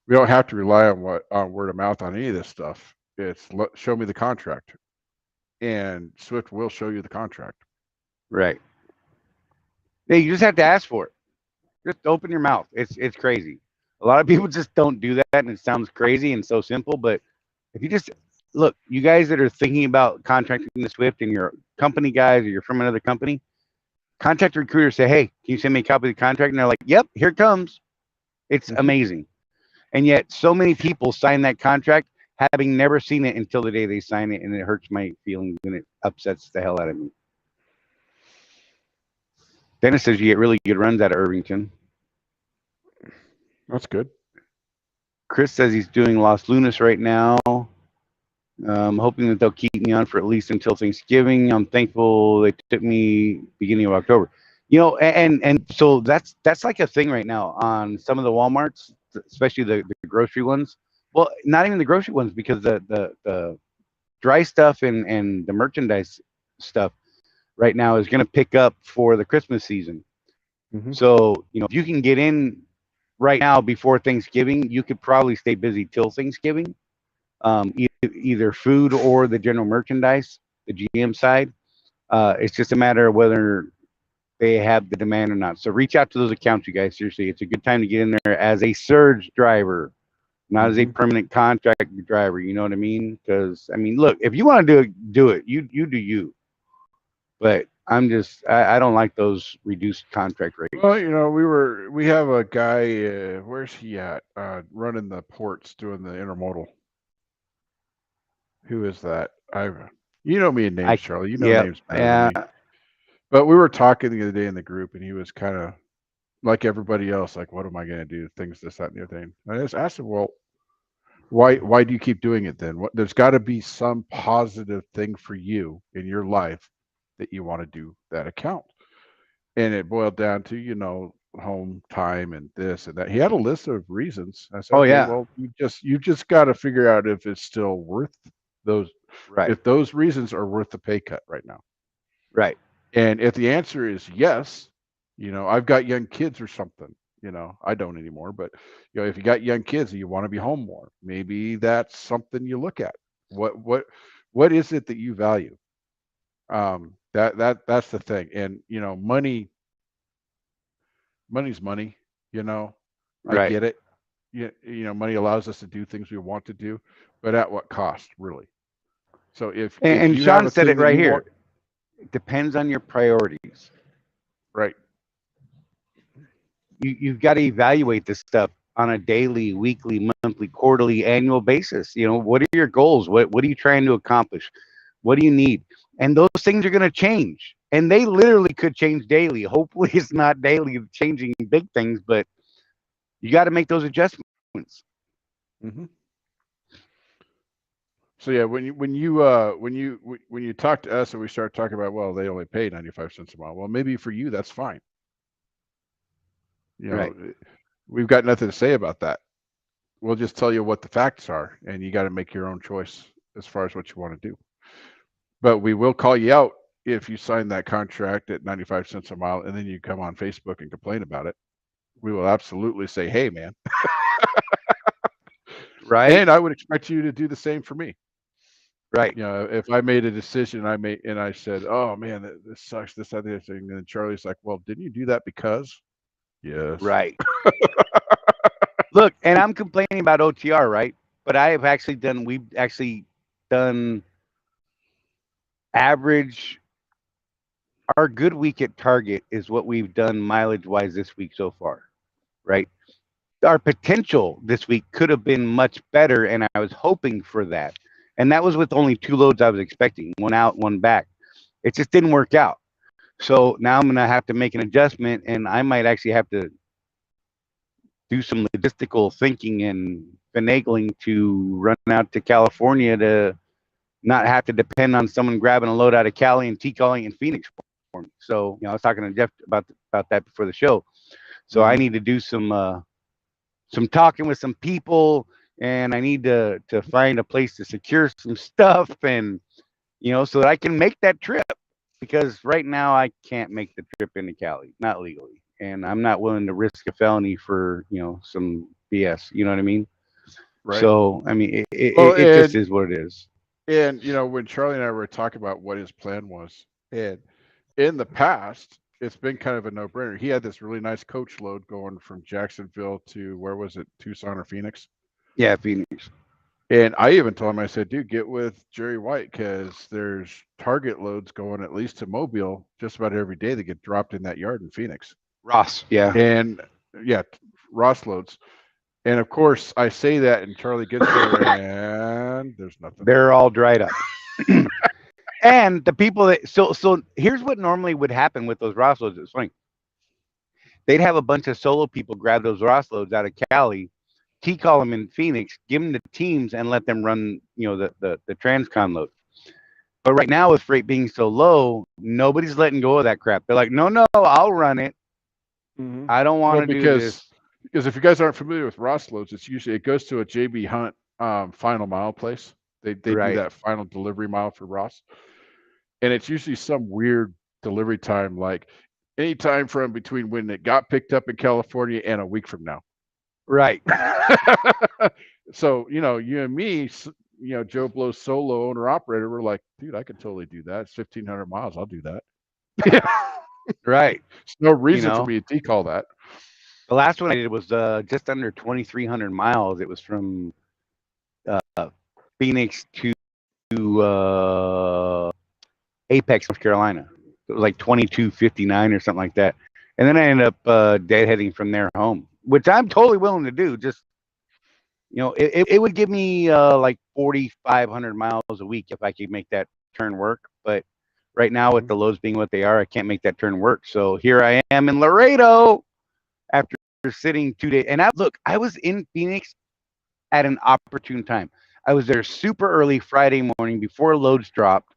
have to rely on word of mouth on any of this stuff. It's show me the contract, and Swift will show you the contract. Right. Yeah, you just have to ask for it. Just open your mouth. It's crazy. A lot of people just don't do that, and it sounds crazy and so simple. But if you just look, you guys that are thinking about contracting the Swift and your company guys or you're from another company, contact a recruiter. Say, hey, can you send me a copy of the contract? And they're like, yep, here it comes. It's amazing. And yet, so many people sign that contract having never seen it until the day they sign it, and it hurts my feelings and it upsets the hell out of me. Dennis says you get really good runs out of Irvington. That's good. Chris says he's doing Los Lunas right now. Hoping that they'll keep me on for at least until Thanksgiving. I'm thankful they took me beginning of October. And so that's like a thing right now on some of the Walmarts, especially the grocery ones. Well, not even the grocery ones, because the dry stuff and the merchandise stuff right now is going to pick up for the Christmas season. So, if you can get in right now before Thanksgiving, you could probably stay busy till Thanksgiving. Either food or the general merchandise, the GM side. It's just a matter of whether they have the demand or not. So reach out to those accounts, you guys. Seriously, it's a good time to get in there as a surge driver, not as a permanent contract driver. You know what I mean? Because look, if you want to do it, do it. You do you. But I don't like those reduced contract rates. Well, we have a guy. Where's he at? Running the ports, doing the intermodal. Who is that? You know me and names, Charlie. You know names better than me. But we were talking the other day in the group, and he was kind of like everybody else, like, what am I going to do? Things, this, that, and the other thing. And I just asked him, well, why do you keep doing it then? There's got to be some positive thing for you in your life that you want to do that account. And it boiled down to, home time and this and that. He had a list of reasons. I said, okay, well, you just got to figure out if it's still worth those, if those reasons are worth the pay cut right now. Right. And if the answer is yes, I've got young kids or something, I don't anymore, but if you got young kids and you want to be home more, maybe that's something you look at. What is it that you value? That's the thing. And money's money, I get it. Money allows us to do things we want to do, but at what cost, really? So if you Sean said it right here, it depends on your priorities. Right. You've got to evaluate this stuff on a daily, weekly, monthly, quarterly, annual basis. What are your goals? What are you trying to accomplish? What do you need? And those things are going to change, and they literally could change daily. Hopefully it's not daily changing big things, but you got to make those adjustments. So yeah, when you talk to us and we start talking about, well, they only pay 95 cents a mile. Well, maybe for you that's fine. We've got nothing to say about that. We'll just tell you what the facts are, and you got to make your own choice as far as what you want to do. But we will call you out if you sign that contract at 95 cents a mile and then you come on Facebook and complain about it, we will absolutely say, hey, man. Right. And I would expect you to do the same for me. Right. You know, if I made a decision, and I said, oh man, this sucks, this, that, the other thing. And then Charlie's like, well, didn't you do that because? Yes. Right. Look, and I'm complaining about OTR, right? But we've actually done average. Our good week at Target is what we've done mileage wise this week so far, right? Our potential this week could have been much better, and I was hoping for that. And that was with only 2 loads I was expecting, one out, one back. It just didn't work out. So now I'm going to have to make an adjustment, and I might actually have to do some logistical thinking and finagling to run out to California to not have to depend on someone grabbing a load out of Cali and T-calling in Phoenix for me. So, I was talking to Jeff about that before the show. So I need to do some talking with some people, and I need to find a place to secure some stuff, and so that I can make that trip, because right now I can't make the trip into Cali, not legally, and I'm not willing to risk a felony for some BS. You know what I mean? Right. So I mean, it just is what it is. And when Charlie and I were talking about what his plan was, and in the past, it's been kind of a no-brainer. He had this really nice coach load going from Jacksonville to, where was it, Tucson or Phoenix? Yeah, Phoenix. And I even told him, I said, dude, get with Jerry White, because there's Target loads going at least to Mobile just about every day that get dropped in that yard in Phoenix. Ross, yeah. And yeah, Ross loads. And of course, I say that, and Charlie gets there, and there's nothing. They're all dried up. And the people that so here's what normally would happen with those Ross loads. It's funny. They'd have a bunch of solo people grab those Ross loads out of Cali, T-call them in Phoenix, give them to teams, and let them run the Transcon load. But right now, with freight being so low, nobody's letting go of that crap. They're like, no, I'll run it. Mm-hmm. I don't want to do this. Because if you guys aren't familiar with Ross loads, it goes to a JB Hunt final mile place. They do that final delivery mile for Ross, and it's usually some weird delivery time, like any time from between when it got picked up in California and a week from now. Right. So you and me, Joe Blow's solo owner operator, we're like, dude, I could totally do that. It's 1,500 miles. I'll do that. Right. There's no reason for me to call that. The last one I did was just under 2,300 miles. It was from Phoenix to Apex, North Carolina. It was like 22:59 or something like that. And then I ended up deadheading from there home, which I'm totally willing to do. Just, it would give me like 4,500 miles a week if I could make that turn work. But right now, with the loads being what they are, I can't make that turn work. So here I am in Laredo after sitting 2 days. And I was in Phoenix at an opportune time. I was there super early Friday morning before loads dropped,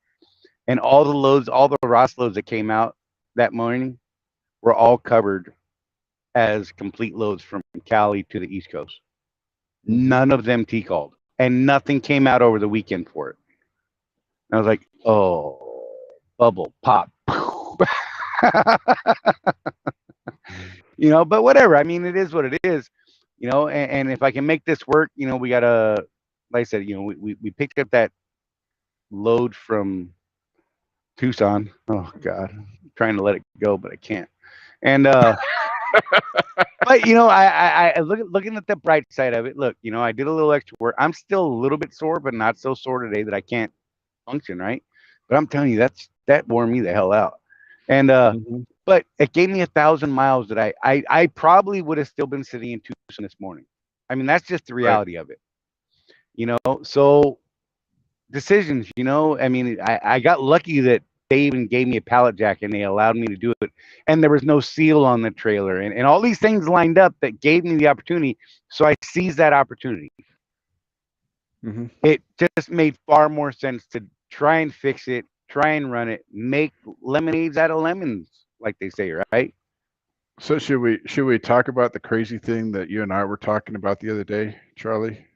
and all the Ross loads that came out that morning were all covered as complete loads from Cali to the East Coast. None of them T-called, and nothing came out over the weekend for it. And I was like, oh, bubble pop. But whatever. I mean, it is what it is. And if I can make this work, we gotta, like I said, we picked up that load from Tucson. Oh God, I'm trying to let it go, but I can't. And but I looking at the bright side of it. Look, I did a little extra work. I'm still a little bit sore, but not so sore today that I can't function right. But I'm telling you, that wore me the hell out. And but it gave me 1,000 miles that I probably would have still been sitting in Tucson this morning. I mean, that's just the reality of it. So decisions, I mean, I got lucky that they even gave me a pallet jack and they allowed me to do it. And there was no seal on the trailer, and all these things lined up that gave me the opportunity. So I seized that opportunity. It just made far more sense to try and fix it, try and run it, make lemonades out of lemons, like they say, right? So should we talk about the crazy thing that you and I were talking about the other day, Charlie?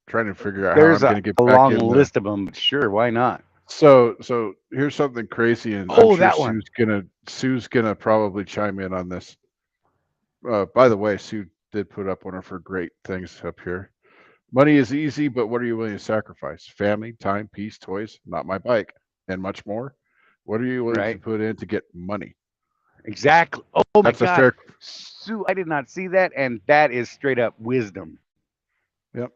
Trying to figure out how I'm going to get back in. There's a long list of them, but sure, why not? So here's something crazy, and I'm Oh, sure that one. Sue's gonna probably chime in on this. By the way, Sue did put up one of her great things up here. Money is easy, but what are you willing to sacrifice? Family, time, peace, toys, not my bike, and much more. What are you willing to Right. put in to get money? Exactly. Oh my That's a God. fair. Sue, I did not see that. And that is straight up wisdom. Yep.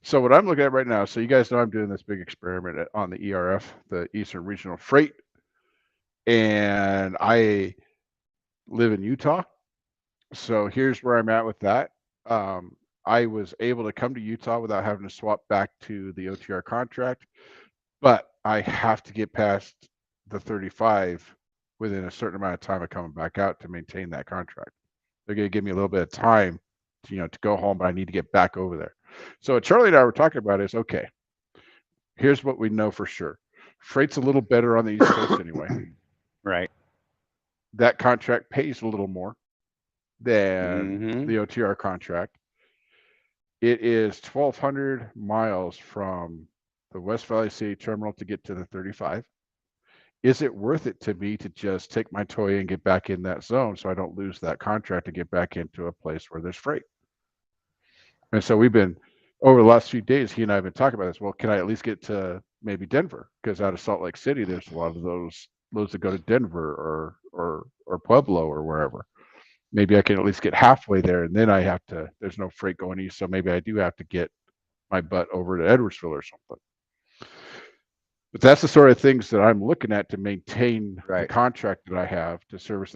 So what I'm looking at right now, so you guys know I'm doing this big experiment on the ERF, the Eastern Regional Freight, and I live in Utah. So here's where I'm at with that. Um, I was able to come to Utah without having to swap back to the OTR contract, but I have to get past the 35 within a certain amount of time of coming back out to maintain that contract. They're going to give me a little bit of time to, to go home, but I need to get back over there. So what Charlie and I were talking about is, okay, here's what we know for sure. Freight's a little better on the East Coast anyway. Right. That contract pays a little more than Mm-hmm. the OTR contract. It is 1,200 miles from the West Valley City terminal to get to the 35. Is it worth it to me to just take my toy and get back in that zone so I don't lose that contract to get back into a place where there's freight? And so we've been, over the last few days, he and I have been talking about this. Well, can I at least get to maybe Denver? Because out of Salt Lake City, there's a lot of those that go to Denver or Pueblo or wherever. Maybe I can at least get halfway there, and then I have to. There's no freight going east, so maybe I do have to get my butt over to Edwardsville or something. But that's the sort of things that I'm looking at to maintain the Right. contract that I have to service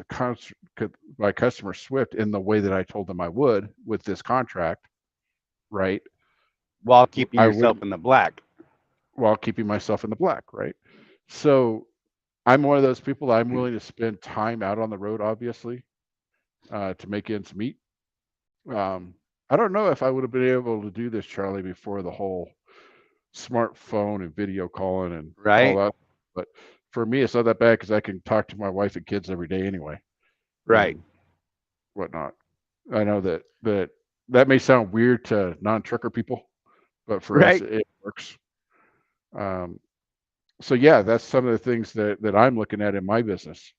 my customer Swift in the way that I told them I would with this contract, right? While keeping I yourself wouldn't, in the black. while keeping myself in the black, right? So I'm one of those people. I'm willing to spend time out on the road, obviously, to make ends meet. I don't know if I would have been able to do this, Charlie, before the whole smartphone and video calling and all Right. that. But for me, it's not that bad because I can talk to my wife and kids every day anyway, Right. and whatnot. I know that may sound weird to non-trucker people, but for us, Right. it works. Um, so yeah, that's some of the things that I'm looking at in my business.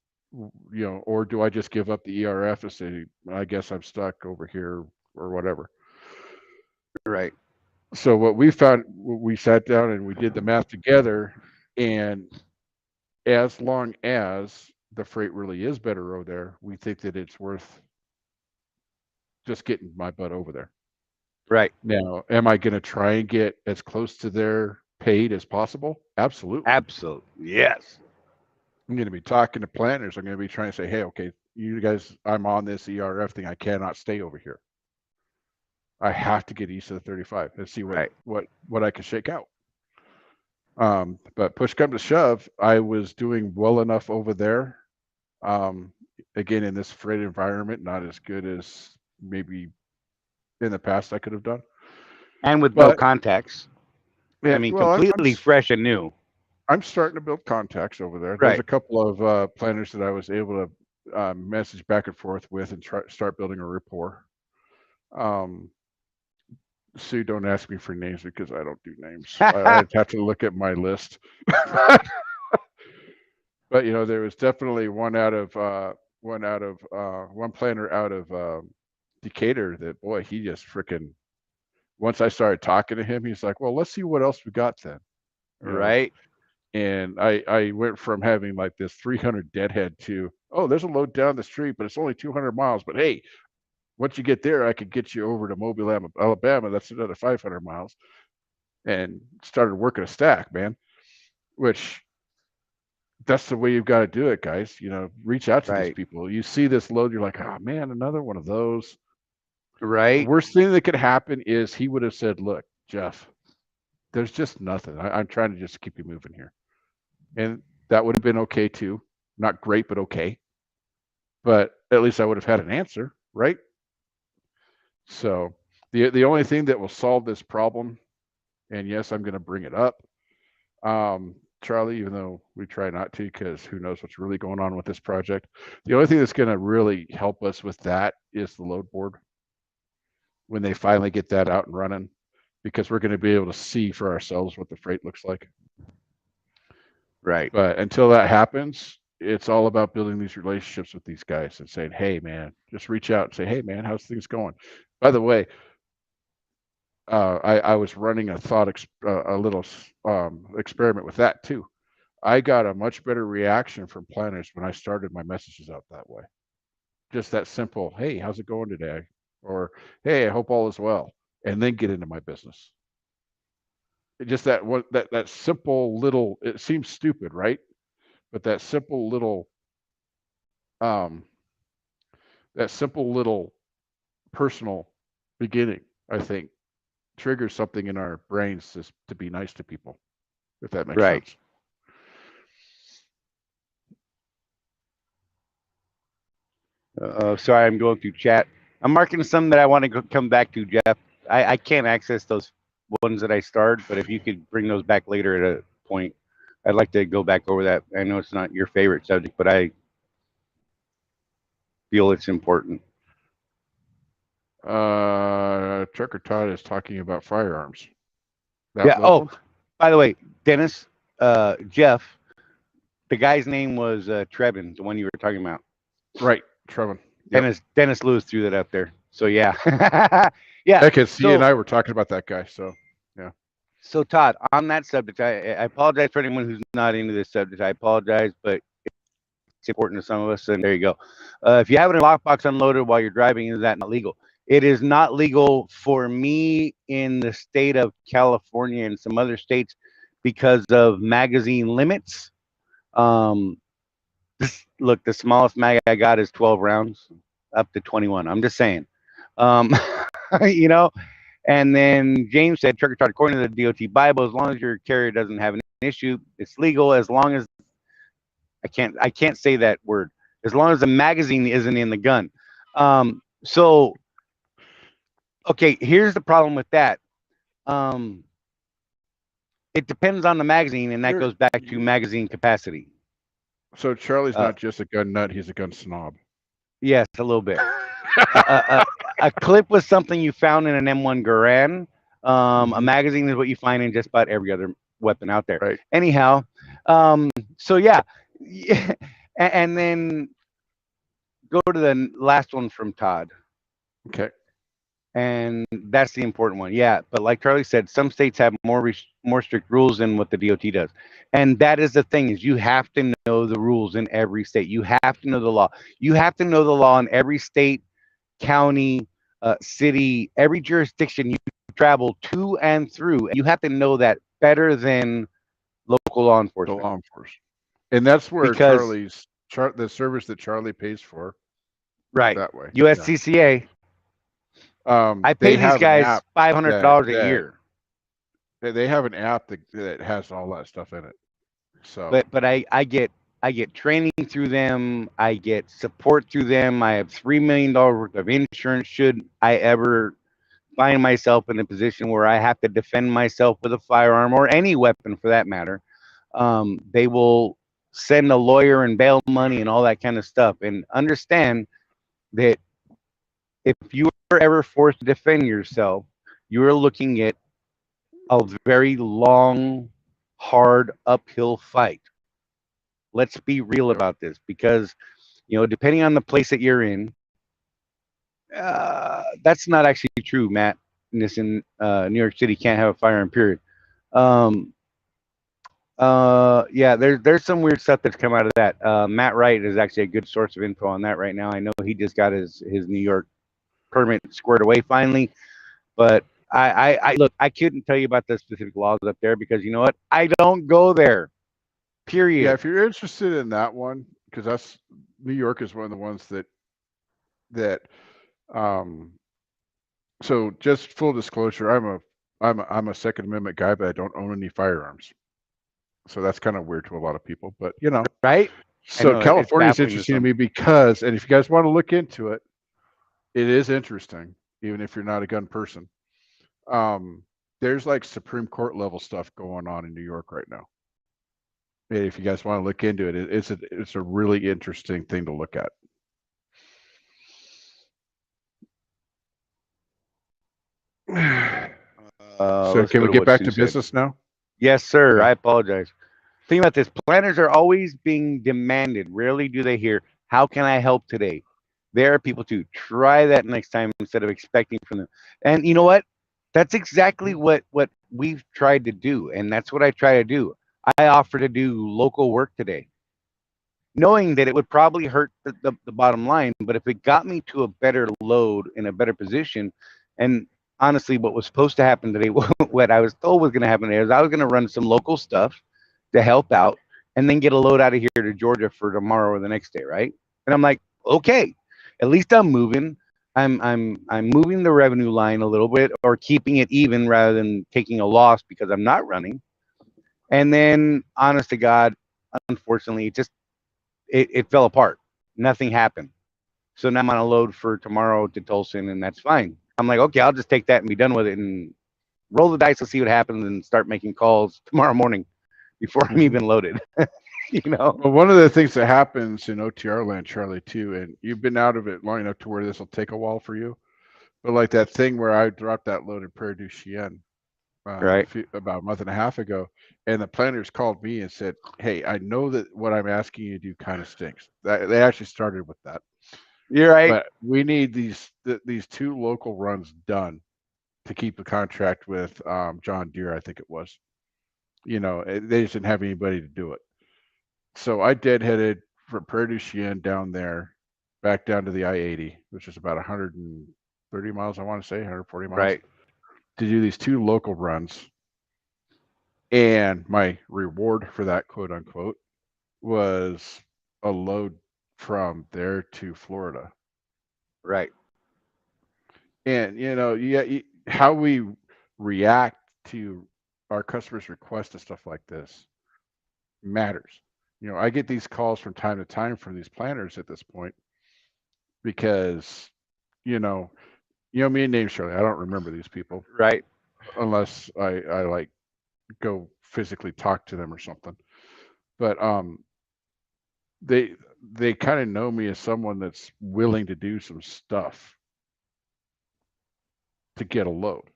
Or do I just give up the ERF and say, I guess I'm stuck over here or whatever? Right. So what we found, we sat down and we did the math together, and as long as the freight really is better over there, we think that it's worth just getting my butt over there. Right. Now, am I going to try and get as close to their paid as possible? Absolutely. Absolutely. Yes. I'm going to be talking to planners. I'm going to be trying to say, hey, okay, you guys, I'm on this ERF thing. I cannot stay over here. I have to get east of the 35 and see Right. what I can shake out. But push come to shove, I was doing well enough over there. Again, in this freight environment, not as good as maybe in the past I could have done. And with no But contacts. I mean, well, completely fresh and new. I'm starting to build contacts over there. There's Right. a couple of planners that I was able to message back and forth with and start building a rapport. Sue, don't ask me for names because I don't do names. I'd have to look at my list. But there was definitely one planner out of Decatur that, boy, he just freaking. Once I started talking to him, he's like, "Well, let's see what else we got then." Right. And I went from having like this 300 deadhead to, oh, there's a load down the street, but it's only 200 miles. But hey, once you get there, I could get you over to Mobile, Alabama. That's another 500 miles. And started working a stack, man, which that's the way you've got to do it, guys. Reach out to these Right. people. You see this load, you're like, oh man, another one of those. The Right. worst thing that could happen is he would have said, look, Jeff, there's just nothing. I'm trying to just keep you moving here. And that would have been okay too. Not great, but okay. But at least I would have had an answer, right? So the only thing that will solve this problem, and yes, I'm going to bring it up, Charlie, even though we try not to, because who knows what's really going on with this project. The only thing that's going to really help us with that is the load board when they finally get that out and running, because we're going to be able to see for ourselves what the freight looks like. Right. But until that happens, it's all about building these relationships with these guys and saying, "Hey, man, just reach out and say, hey, man, how's things going?" By the way, I was running a little experiment with that too. I got a much better reaction from planners when I started my messages out that way. Just that simple, "Hey, how's it going today?" Or, "Hey, I hope all is well," and then get into my business. Just that simple little. It seems stupid, right? But um, that simple little personal beginning, I think, triggers something in our brains to be nice to people, if that makes Right. sense. Sorry, I'm going through chat. I'm marking some that I want to come back to, Jeff. I can't access those ones that I starred, but if you could bring those back later at a point, I'd like to go back over that. I know it's not your favorite subject, but I feel it's important. Trucker Todd is talking about firearms. Yeah. Those Oh, ones? by the way, Dennis, Jeff, the guy's name was Trevin, the one you were talking about. Right, Trevin. Yep. Dennis Lewis threw that up there. So yeah, yeah. Because he and So I were talking about that guy. So yeah. so Todd, on that subject, I apologize for anyone who's not into this subject. I apologize, but it's important to some of us. And there you go. If you have a lockbox unloaded while you're driving, is that not legal? It is not legal for me in the state of California and some other states because of magazine limits. Um, look, the smallest mag I got is 12 rounds, up to 21. I'm just saying. Um, you know, and then James said, Trucker Todd, according to the DOT Bible, as long as your carrier doesn't have an issue, it's legal. As long as I can't say that word. As long as the magazine isn't in the gun. So okay, here's the problem with that. Um, it depends on the magazine, and that You're, goes back to magazine capacity. so Charlie's Uh, not just a gun nut; he's a gun snob. yes, a little bit. A clip was something you found in an M1 Garand. A magazine is what you find in just about every other weapon out there. Right. Anyhow, so yeah, and then go to the last one from Todd, Okay. and that's the important one. Yeah, but like Charlie said, some states have more strict rules than what the DOT does, and that is the thing: is you have to know the rules in every state. You have to know the law. You have to know the law in every state, county, city, every jurisdiction you travel to and through. You have to know that better than local law The enforcement law enforcement, and that's where because the service that Charlie pays for right, that way. Yeah. USCCA. I pay They these have an guys app $500 a year, they have an app that has all that stuff in it. So but I get training through them. I get support through them. I have $3 million worth of insurance should I ever find myself in a position where I have to defend myself with a firearm or any weapon for that matter. They will send a lawyer and bail money and all that kind of stuff. And understand that if you are ever forced to defend yourself, you are looking at a very long, hard uphill fight. Let's be real yep. about this because, depending on the place that you're in, that's not actually true, Matt. In New York City, can't have a firearm. Period. Um, yeah, there's some weird stuff that's come out of that. Matt Wright is actually a good source of info on that right now. I know he just got his New York permit squared away finally, but I look, I couldn't tell you about the specific laws up there because you know what? I don't go there. Yeah, Period. if you're interested in that one, because that's New York is one of the ones that um so just full disclosure, I'm a Second Amendment guy, but I don't own any firearms. So that's kind of weird to a lot of people, but Right? I so know it's California is baffling to interesting to some. me because, and if you guys want to look into it, it is interesting, even if you're not a gun person. Um, there's like Supreme Court level stuff going on in New York right now. And if you guys want to look into it, it's a really interesting thing to look at. So Let's can go we to get what back Sue to said. business now? Yes, sir. Okay. I apologize. Think about this. Planners are always being demanded. Rarely do they hear, how can I help today? There are people to try that next time instead of expecting from them. And you know what? That's exactly what we've tried to do. And that's what I try to do. I offer to do local work today, knowing that it would probably hurt the bottom line. But if it got me to a better load in a better position, and honestly, what was supposed to happen today, what I was told was going to happen today, is I was going to run some local stuff to help out and then get a load out of here to Georgia for tomorrow or the next day, right? And I'm like, okay, at least I'm moving. I'm moving the revenue line a little bit or keeping it even rather than taking a loss because I'm not running. And then honest to God, unfortunately, it fell apart. Nothing happened. So now I'm on a load for tomorrow to Tulsa, and that's fine. I'm like, okay, I'll just take that and be done with it and roll the dice and see what happens and start making calls tomorrow morning before I'm even loaded. you know? Well, one of the things that happens in OTR land, Charlie, too, and you've been out of it long enough to where this will take a while for you. But like that thing where I dropped that load in Prairie du Chien Right. about a month and a half ago, and the planners called me and said, "Hey, I know that what I'm asking you to do kind of stinks." They actually started with that, You're right. but we need these two local runs done to keep the contract with John Deere, I think it was. They just didn't have anybody to do it. So I deadheaded from Prairie du Chien down there, back down to the I-80, which is about 130 miles, I want to say, 140 miles, Right. to do these two local runs. And my reward for that, quote unquote, was a load from there to Florida. Right. And, how we react to our customers' requests and stuff like this matters. I get these calls from time to time from these planners at this point because, me and name Shirley, I don't remember these people Right. unless I like go physically talk to them or something. But they they kind of know me as someone that's willing to do some stuff to get a load,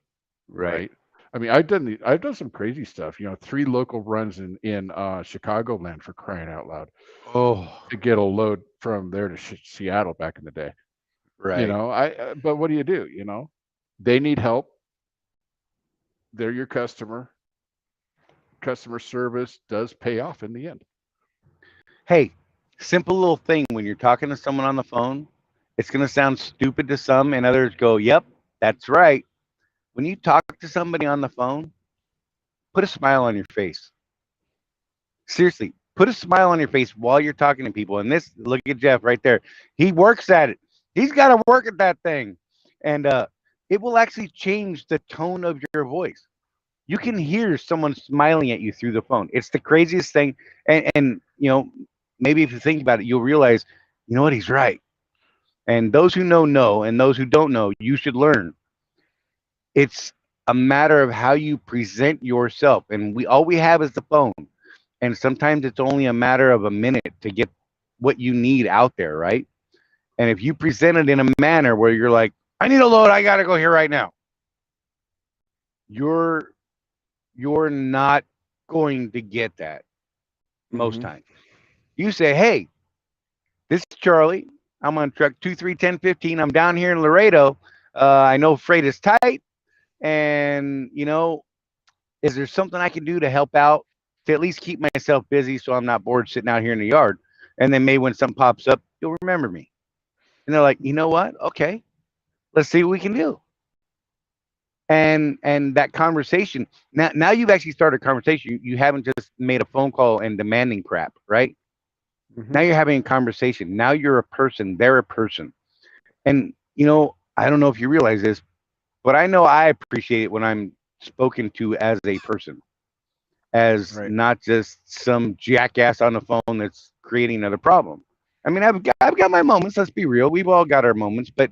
Right. right? I mean, I've done some crazy stuff. 3 local runs in Chicagoland, for crying out loud, Oh, to get a load from there to Seattle back in the day. right. But what do? They need help. They're your customer. Customer service does pay off in the end. Hey, simple little thing when you're talking to someone on the phone, it's going to sound stupid to some, and others go, yep, that's right. When you talk to somebody on the phone, put a smile on your face. Seriously, put a smile on your face while you're talking to people. And this, look at Jeff right there. He works at it. He's got to work at that thing. And it will actually change the tone of your voice. You can hear someone smiling at you through the phone. It's the craziest thing. And maybe if you think about it, you'll realize, you know what, he's right. And those who know, and those who don't know, you should learn. It's a matter of how you present yourself. And all we have is the phone. And sometimes it's only a matter of a minute to get what you need out there, right? And if you present it in a manner where you're like, I need a load, I gotta go here right now, you're not going to get that most times. You say, hey, this is Charlie. I'm on truck 231015. I'm down here in Laredo. I know freight is tight. And, is there something I can do to help out to at least keep myself busy so I'm not bored sitting out here in the yard? And then maybe when something pops up, you'll remember me. And they're like, you know what? Okay, let's see what we can do. And that conversation, now you've actually started a conversation. You haven't just made a phone call and demanding crap, right? Now you're having a conversation. Now you're a person. They're a person. And I don't know if you realize this, but I know I appreciate it when I'm spoken to as a person, as Right. not just some jackass on the phone that's creating another problem. I mean, I've got my moments. Let's be real. We've all got our moments, but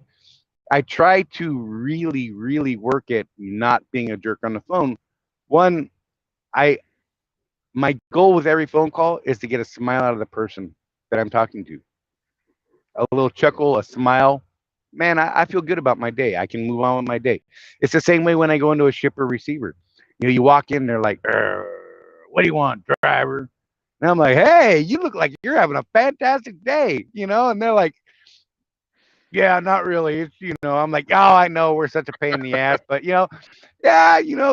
I try to really, really work at not being a jerk on the phone. One, I my goal with every phone call is to get a smile out of the person that I'm talking to. A little chuckle, a smile. Man, I feel good about my day. I can move on with my day. It's the same way when I go into a shipper receiver. You walk in, they're like, what do you want, driver? And I'm like, hey, you look like you're having a fantastic day, and they're like, yeah, not really. It's, I'm like, oh, I know we're such a pain in the ass, but yeah,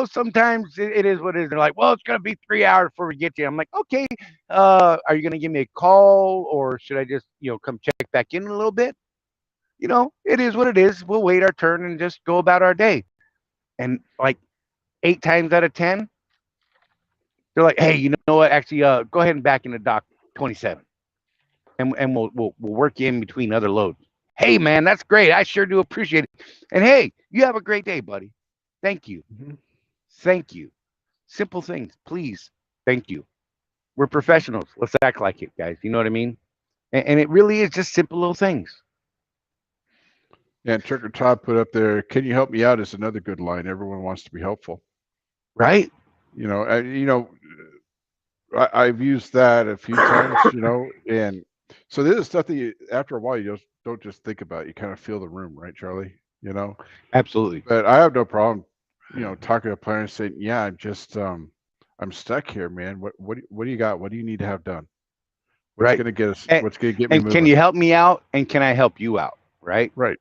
sometimes it is what it is. They're like, well, it's gonna be 3 hours before we get to you. I'm like, okay, are you gonna give me a call or should I just, come check back in a little bit? It is what it is. We'll wait our turn and just go about our day. And like 8 times out of 10, they're like, hey, you know what? Actually, go ahead and back into dock 27, and we'll work you in between other loads. Hey, man, that's great. I sure do appreciate it. And hey, you have a great day, buddy. Thank you. Mhm. Thank you. Simple things, please. Thank you. We're professionals. Let's act like it, guys. You know what I mean? And it really is just simple little things, Yeah, and Trucker Todd put up there, "Can you help me out?" is another good line. Everyone wants to be helpful. right? I've used that a few times. And so this is stuff that after a while you just don't just think about. You kind of feel the room, right, Charlie? Absolutely. But I have no problem, talking to a planner and saying, "Yeah, I'm stuck here, man. What do you got? What do you need to have done? What's Right. gonna get us? And, What's gonna get me and can moving?" you help me out? And can I help you out? Right. Right.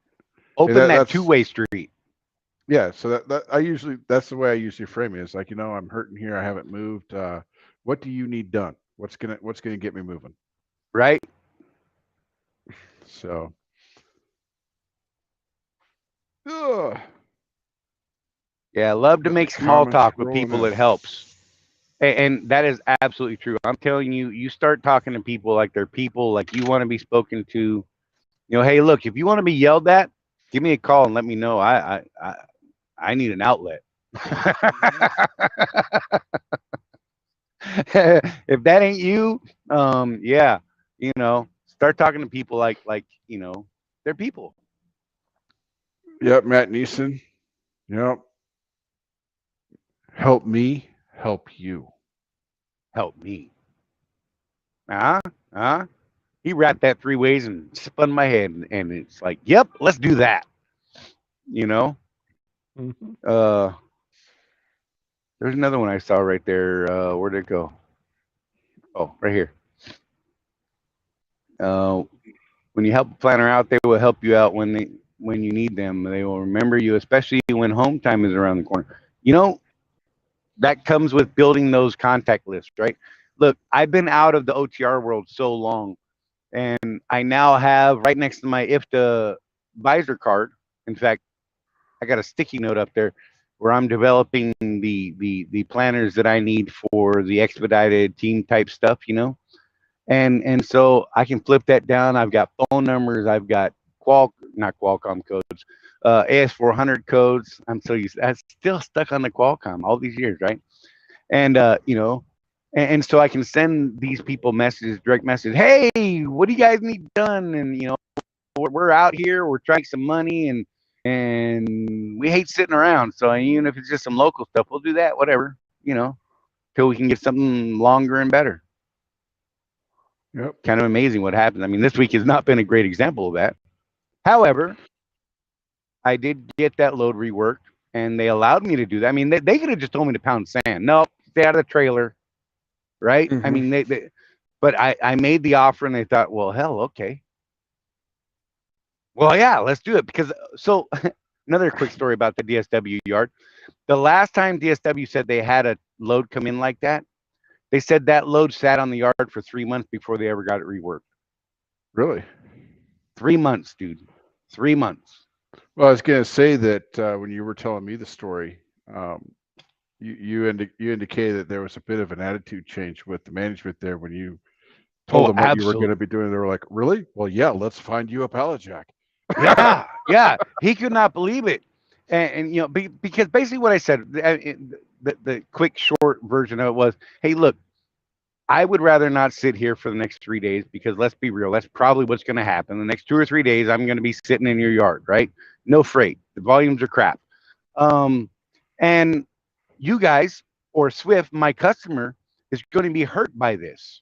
And Open that that's two-way street. yeah. So that's the way I usually frame it. It's like, I'm hurting here. I haven't moved. What do you need done? What's gonna get me moving? Right. So, ugh, Yeah. I love to got the make small comments talk with rolling people. in. It helps. And that is absolutely true. I'm telling you, you start talking to people like they're people, like you want to be spoken to. Hey, look, if you want to be yelled at, give me a call and let me know. I need an outlet. If that ain't you, yeah, start talking to people like they're people. Yep, Matt Neeson. Yep. Help me, help you. Help me. Uh huh. Uh-huh. He wrapped that 3 ways and spun my head, and it's like, yep, let's do that. You know. Mhm. Uh, there's another one I saw right there. Where'd it go? Oh, right here. Uh, when you help a planner out, they will help you out when you need them. They will remember you, especially when home time is around the corner. That comes with building those contact lists, right? Look, I've been out of the OTR world so long, and I now have right next to my IFTA visor card. In fact, I got a sticky note up there where I'm developing the planners that I need for the expedited team type stuff. And so I can flip that down. I've got phone numbers. I've got not Qualcomm codes, AS400 codes. I'm still stuck on the Qualcomm all these years, right? And and so I can send these people messages, direct messages. Hey, what do you guys need done? And we're out here. We're trying some money, and we hate sitting around. So even if it's just some local stuff, we'll do that. Whatever, till we can get something longer and better. Yep. Kind of amazing what happens. I mean, this week has not been a great example of that. However, I did get that load reworked, and they allowed me to do that. I mean, they could have just told me to pound sand. No, stay out of the trailer, right? I Hmm. mean, but I made the offer, and they thought, well, hell, okay, well, yeah, let's do it. Because so another quick story about the DSW yard. The last time DSW said they had a load come in like that, they said that load sat on the yard for 3 months before they ever got it reworked. Really? 3 months, dude. 3 months. Well, I was gonna say that when you were telling me the story, um, you indicated that there was a bit of an attitude change with the management there when you told Oh, them what you were going to absolutely. be doing. They were like, "Really? Well, yeah, let's find you a pallet jack." Yeah, yeah. He could not believe it, and because basically what I said, the quick short version of it was, hey, look, I would rather not sit here for the next 3 days because let's be real, that's probably what's going to happen. The next 2 or 3 days, I'm going to be sitting in your yard, right? No freight. The volumes are crap. Um, and you guys or Swift, my customer, is going to be hurt by this.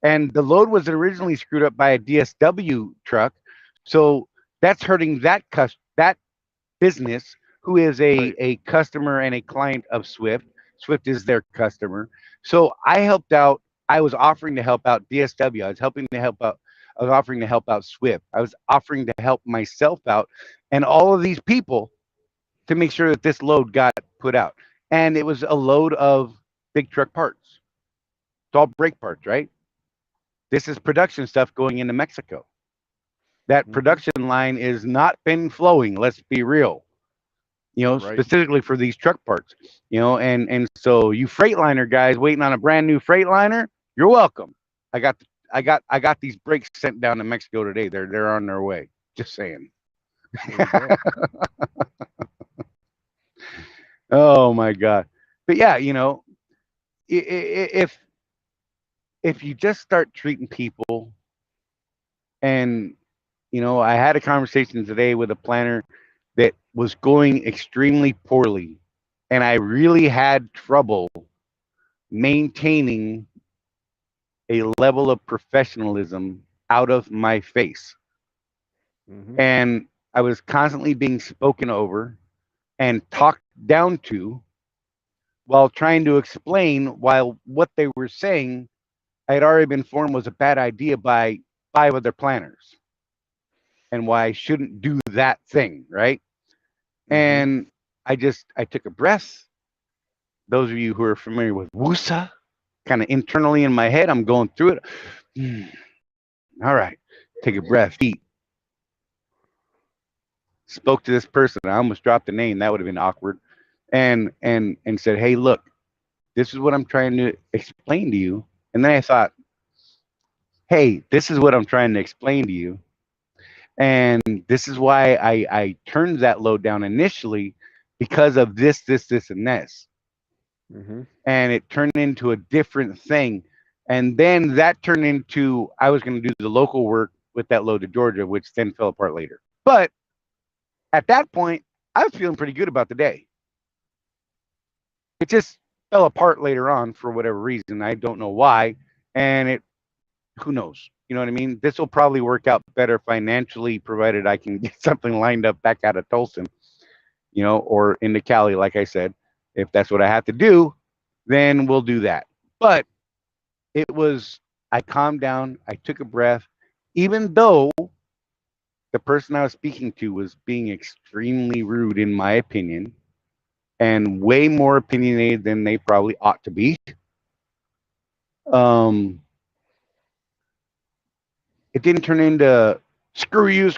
And the load was originally screwed up by a DSW truck, so that's hurting that business who is a Right. a customer and a client of Swift. Swift is their customer. So I helped out. I was offering to help out DSW. I was helping to help out. I was offering to help out Swift. I was offering to help myself out and all of these people to make sure that this load got put out. And it was a load of big truck parts. It's all brake parts, right? This is production stuff going into Mexico. That production line is not been flowing. Let's be real. Specifically for these truck parts. And so you Freightliner guys waiting on a brand new Freightliner, you're welcome. I got these brakes sent down to Mexico today. They're on their way. Just saying. Oh my God. But yeah, if you just start treating people, and I had a conversation today with a planner that was going extremely poorly, and I really had trouble maintaining a level of professionalism out of my face. And I was constantly being spoken over and talked down to while trying to explain while what they were saying I had already been informed was a bad idea by 5 other planners, and why I shouldn't do that thing, right? And I took a breath. Those of you who are familiar with WUSA, kind of internally in my head, I'm going through it. All right, take a breath, eat. Spoke to this person. I almost dropped the name. That would have been awkward. And said, hey, look, this is what I'm trying to explain to you. And then I thought, hey, this is what I'm trying to explain to you. And this is why I turned that load down initially, because of this, and this. And it turned into a different thing. And then that turned into, I was going to do the local work with that load to Georgia, which then fell apart later. But at that point, I was feeling pretty good about the day. It just fell apart later on for whatever reason. I don't know why. And who knows? You know what I mean? This will probably work out better financially, provided I can get something lined up back out of Tulsa, or into Cali, like I said. If that's what I have to do, then we'll do that. But I calmed down. I took a breath, even though the person I was speaking to was being extremely rude, in my opinion, and way more opinionated than they probably ought to be. It didn't turn into screw you,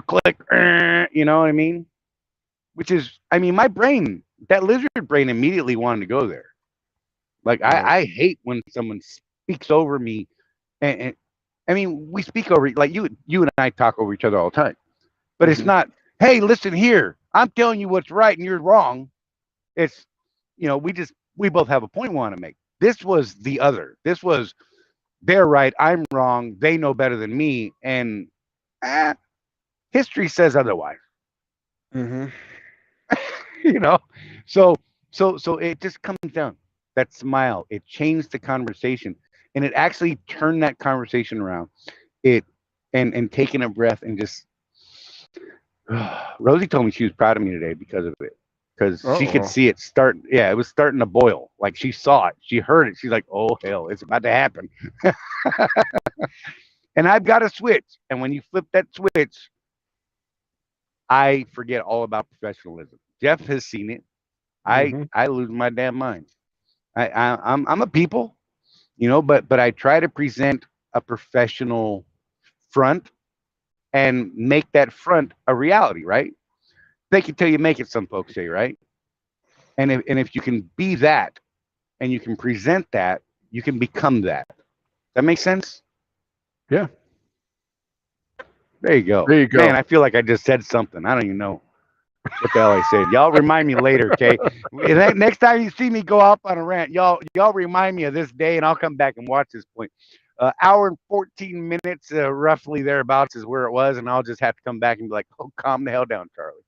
click, you know what I mean? Which is, my brain, that lizard brain immediately wanted to go there. Like, I hate when someone speaks over me. And we speak over, like you and I talk over each other all the time. But it's not, hey, listen here, I'm telling you what's right and you're wrong. It's, we both have a point we want to make. This was the other. This was, they're right, I'm wrong, they know better than me, and history says otherwise. So it just comes down. That smile, it changed the conversation, and it actually turned that conversation around. And taking a breath and just Rosie told me she was proud of me today because of it. Because she could see it start. Yeah, it was starting to boil. Like, she saw it. She heard it. She's like, oh, hell, it's about to happen. And I've got a switch. And when you flip that switch, I forget all about professionalism. Jeff has seen it. I lose my damn mind. I'm a people, but I try to present a professional front and make that front a reality, right? Fake it till you make it, some folks say, right? And if you can be that, and you can present that, you can become that. That makes sense? Yeah. There you go. Man, I feel like I just said something. I don't even know what the hell I said. Y'all remind me later, okay? Next time you see me go off on a rant, y'all remind me of this day, and I'll come back and watch this point. Hour and 14 minutes, roughly thereabouts, is where it was, and I'll just have to come back and be like, oh, calm the hell down, Charlie.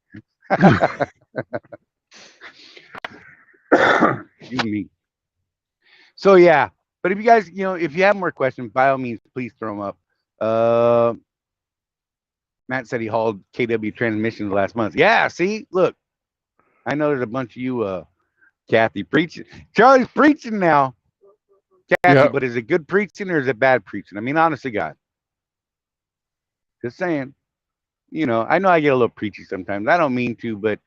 Excuse me. So yeah, but if you guys, if you have more questions, by all means, please throw them up. Matt said he hauled KW transmissions last month. Yeah, see, look, I know there's a bunch of you, Kathy, preaching. Charlie's preaching now. Kathy, Yeah. but is it good preaching or is it bad preaching? I mean, honestly, God, just saying. I know I get a little preachy sometimes. I don't mean to, but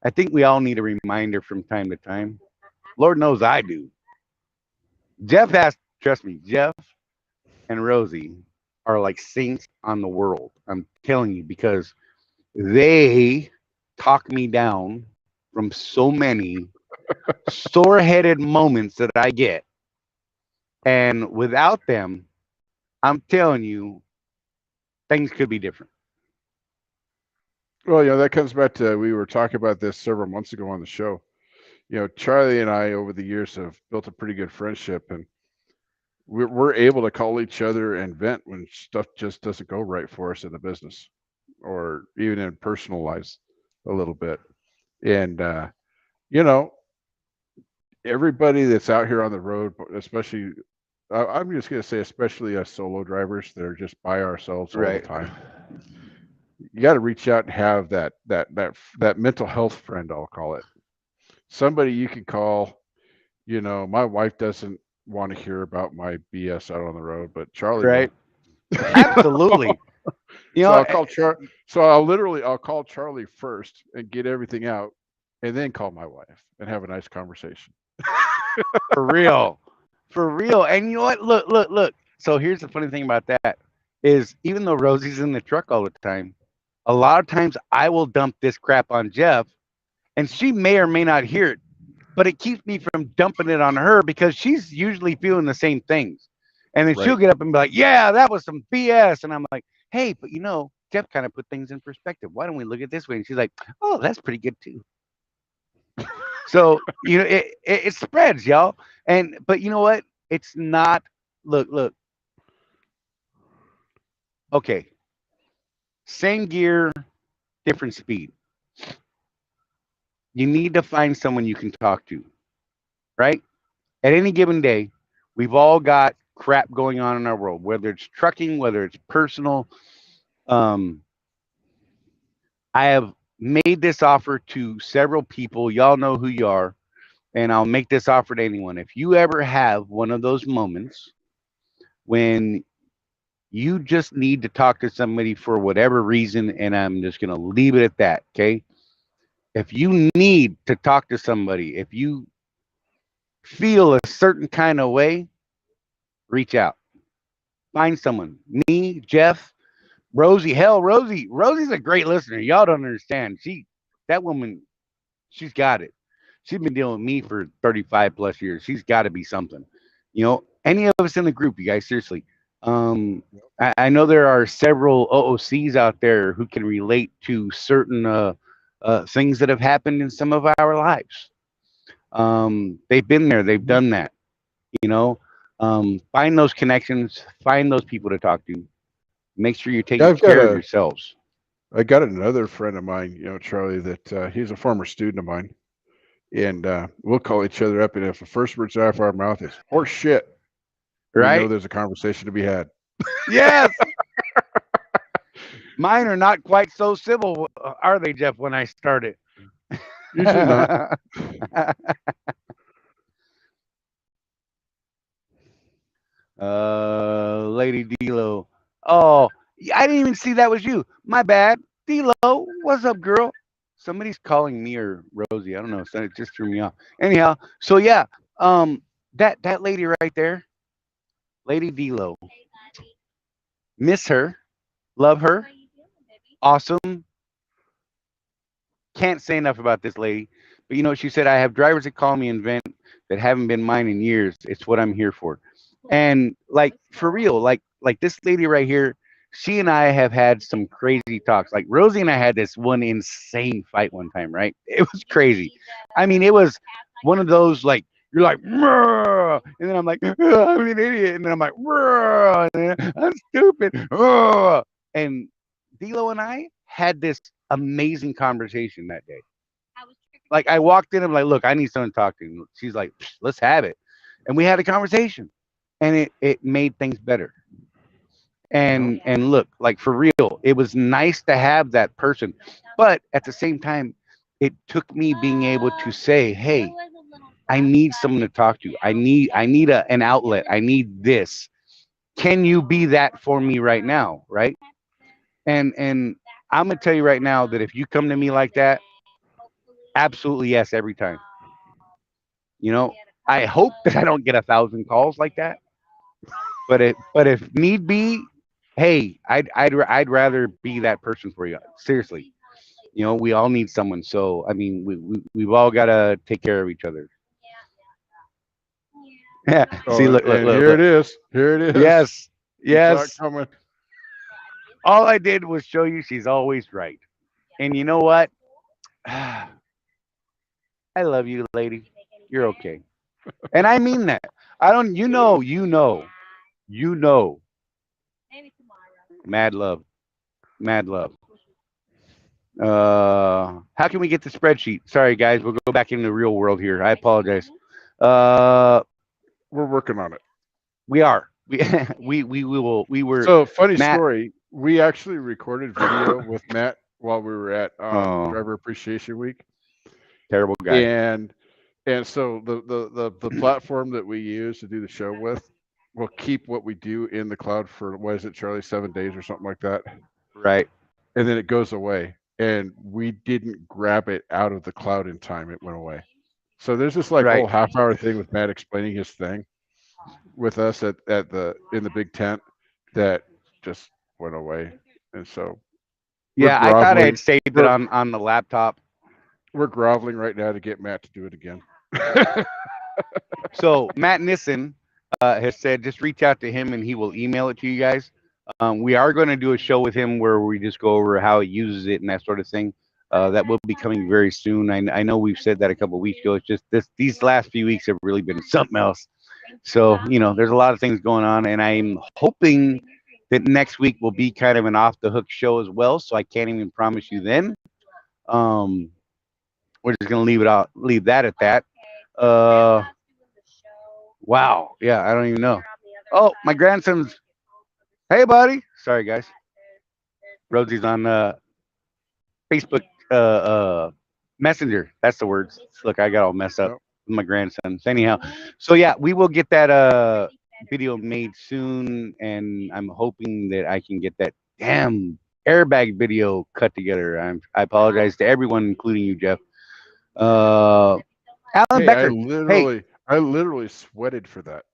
I think we all need a reminder from time to time. Lord knows I do. Jeff has, trust me, Jeff and Rosie are like saints on the world. I'm telling you, because they talk me down from so many sore-headed moments that I get. And without them, I'm telling you, things could be different. Well, that comes back to, we were talking about this several months ago on the show. Charlie and I over the years have built a pretty good friendship, and we're able to call each other and vent when stuff just doesn't go right for us in the business or even in personal lives a little bit. And, everybody that's out here on the road, especially, I'm just going to say, especially us solo drivers that are just by ourselves all the time. You got to reach out and have that mental health friend, I'll call it. Somebody you can call. My wife doesn't want to hear about my BS out on the road, but Charlie Right? will. Absolutely. So I'll call Charlie first and get everything out, and then call my wife and have a nice conversation. for real. For real. And you know what? Look. So here's the funny thing about that is even though Rosie's in the truck all the time, a lot of times I will dump this crap on Jeff and she may or may not hear it, but it keeps me from dumping it on her because she's usually feeling the same things. And then she'll Right. get up and be like, yeah, that was some BS. And I'm like, hey, but Jeff kind of put things in perspective. Why don't we look at it this way? And she's like, oh, that's pretty good too. So, it spreads, y'all. But you know what? It's not, look, okay, same gear, different speed. You need to find someone you can talk to, right? At any given day, we've all got crap going on in our world, whether it's trucking, whether it's personal. Um, I have made this offer to several people. Y'all know who you are, and I'll make this offer to anyone. If you ever have one of those moments when you just need to talk to somebody for whatever reason, and I'm just going to leave it at that, okay? If you need to talk to somebody, if you feel a certain kind of way, reach out. Find someone. Me, Jeff, Rosie. Hell, Rosie's a great listener. Y'all don't understand. That woman, she's got it. She's been dealing with me for 35 plus years. She's got to be something. Any of us in the group, you guys, seriously. I know there are several OOCs out there who can relate to certain things that have happened in some of our lives. They've been there, they've done that. Find those connections, find those people to talk to. Make sure you're taking care of yourselves. I got another friend of mine, Charlie, that he's a former student of mine, and we'll call each other up, and if the first words out of our mouth is horse shit, right? There's a conversation to be had. Yes. Mine are not quite so civil, are they, Jeff, when I started? Usually not. Lady D-Lo. Oh, I didn't even see that was you. My bad. D-Lo, what's up, girl? Somebody's calling me or Rosie. I don't know. So it just threw me off. Anyhow, so yeah, that lady right there, Lady D-Lo. Miss her. Love her. Awesome. Can't say enough about this lady. But she said, I have drivers that call me and vent that haven't been mine in years. It's what I'm here for. And like for real, like this lady right here, she and I have had some crazy talks. Like Rosie and I had this one insane fight one time, right? It was crazy. I mean, it was one of those like you're like, "Mrr," and then I'm like, I'm an idiot, and then I'm like, "Mrr," and then, I'm stupid, "Mrr." And D'Lo and I had this amazing conversation that day. Like I walked in, I'm like, look, I need someone to talk to. She's like, let's have it, and we had a conversation, and it made things better. And look, like for real, it was nice to have that person, but at the same time, it took me being able to say, hey, I need someone to talk to. I need an outlet. I need this. Can you be that for me right now? Right. And I'm gonna tell you right now that if you come to me like that, absolutely yes, every time. You know, I hope that I don't get 1,000 calls like that. But if need be, hey, I'd rather be that person for you. Seriously, you know, we all need someone. So I mean, we've all got to take care of each other. Yeah. See, Oh, and look, here it look. is. Here it is. Yes, You saw it yes. coming. All I did was show you she's always right. And you know what? I love you, lady. You're okay. And I mean that. I don't. You know. Mad love. Mad love. How can we get the spreadsheet? Sorry, guys. We'll go back into the real world here. I apologize. Uh, We're working on it. we are. We we will. We were So funny Matt. story. We actually recorded video with Matt while we were at Oh, Driver Appreciation Week, terrible guy. and so the platform that we use to do the show with will keep what we do in the cloud for what is it, Charlie, 7 days or something like that, Right. and then it goes away. And we didn't grab it out of the cloud in time; it went away. So there's this like Right. whole half-hour thing with Matt explaining his thing with us at the in the big tent that just went away. And so we're Yeah, I thought I groveling. had saved it We're on the laptop. we're groveling right now to get Matt to do it again. So Matt Nissen has said just reach out to him and he will email it to you guys. We are going to do a show with him where we just go over how he uses it and that sort of thing. That will be coming very soon. I know we've said that a couple of weeks ago. It's just these last few weeks have really been something else. So you know, there's a lot of things going on, and I'm hoping that next week will be kind of an off the hook show as well. So I can't even promise you then. Um, we're just gonna leave that at that. Uh, wow, yeah, I don't even know. Oh, my grandson's. Hey, buddy. Sorry, guys. Rosie's on Facebook Messenger. That's the words. Look, I got all messed up Nope. with my grandsons. Anyhow, so yeah, we will get that video made soon, and I'm hoping that I can get that damn airbag video cut together. I apologize to everyone, including you, Jeff. Uh, Alan Hey, I Becker. Hey, literally I literally sweated for that.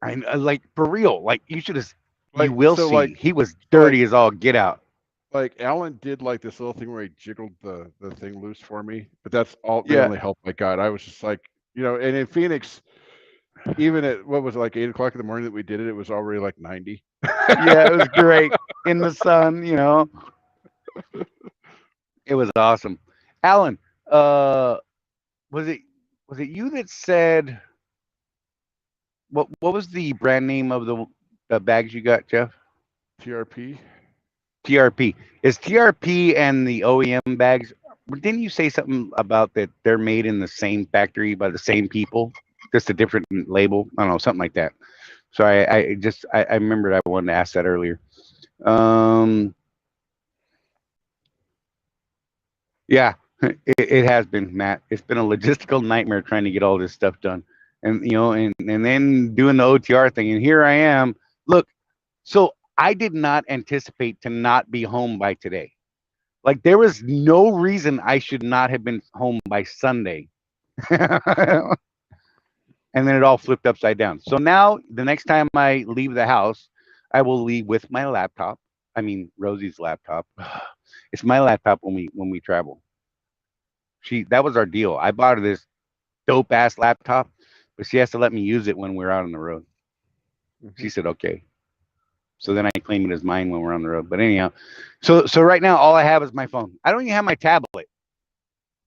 I like for real. Like you should have. You Like will so see. He was dirty as all get out. like Alan did like this little thing where he jiggled the thing loose for me, but that's all the Yeah, only help I got. I was just like, and in Phoenix, even at what was it, like 8 o'clock in the morning that we did it, it was already like 90. yeah, it was great in the sun. You know, it was awesome. Alan, uh, was it was it you that said what was the brand name of the bags you got, Jeff? TRP. TRP. Is TRP and the OEM bags? Didn't you say something about that they're made in the same factory by the same people, just a different label? I don't know, something like that. So I remembered I wanted to ask that earlier. Um, yeah, it has been, Matt. It's been a logistical nightmare trying to get all this stuff done, and and then doing the OTR thing. And here I am. Look, so I did not anticipate to not be home by today. Like there was no reason I should not have been home by Sunday. And then it all flipped upside down. So now the next time I leave the house, I will leave with my laptop. I mean Rosie's laptop. It's my laptop when we travel. That was our deal. I bought her this dope ass laptop, but she has to let me use it when we're out on the road. She said okay. So then I claim it as mine when we're on the road. But anyhow, so right now all I have is my phone. I don't even have my tablet.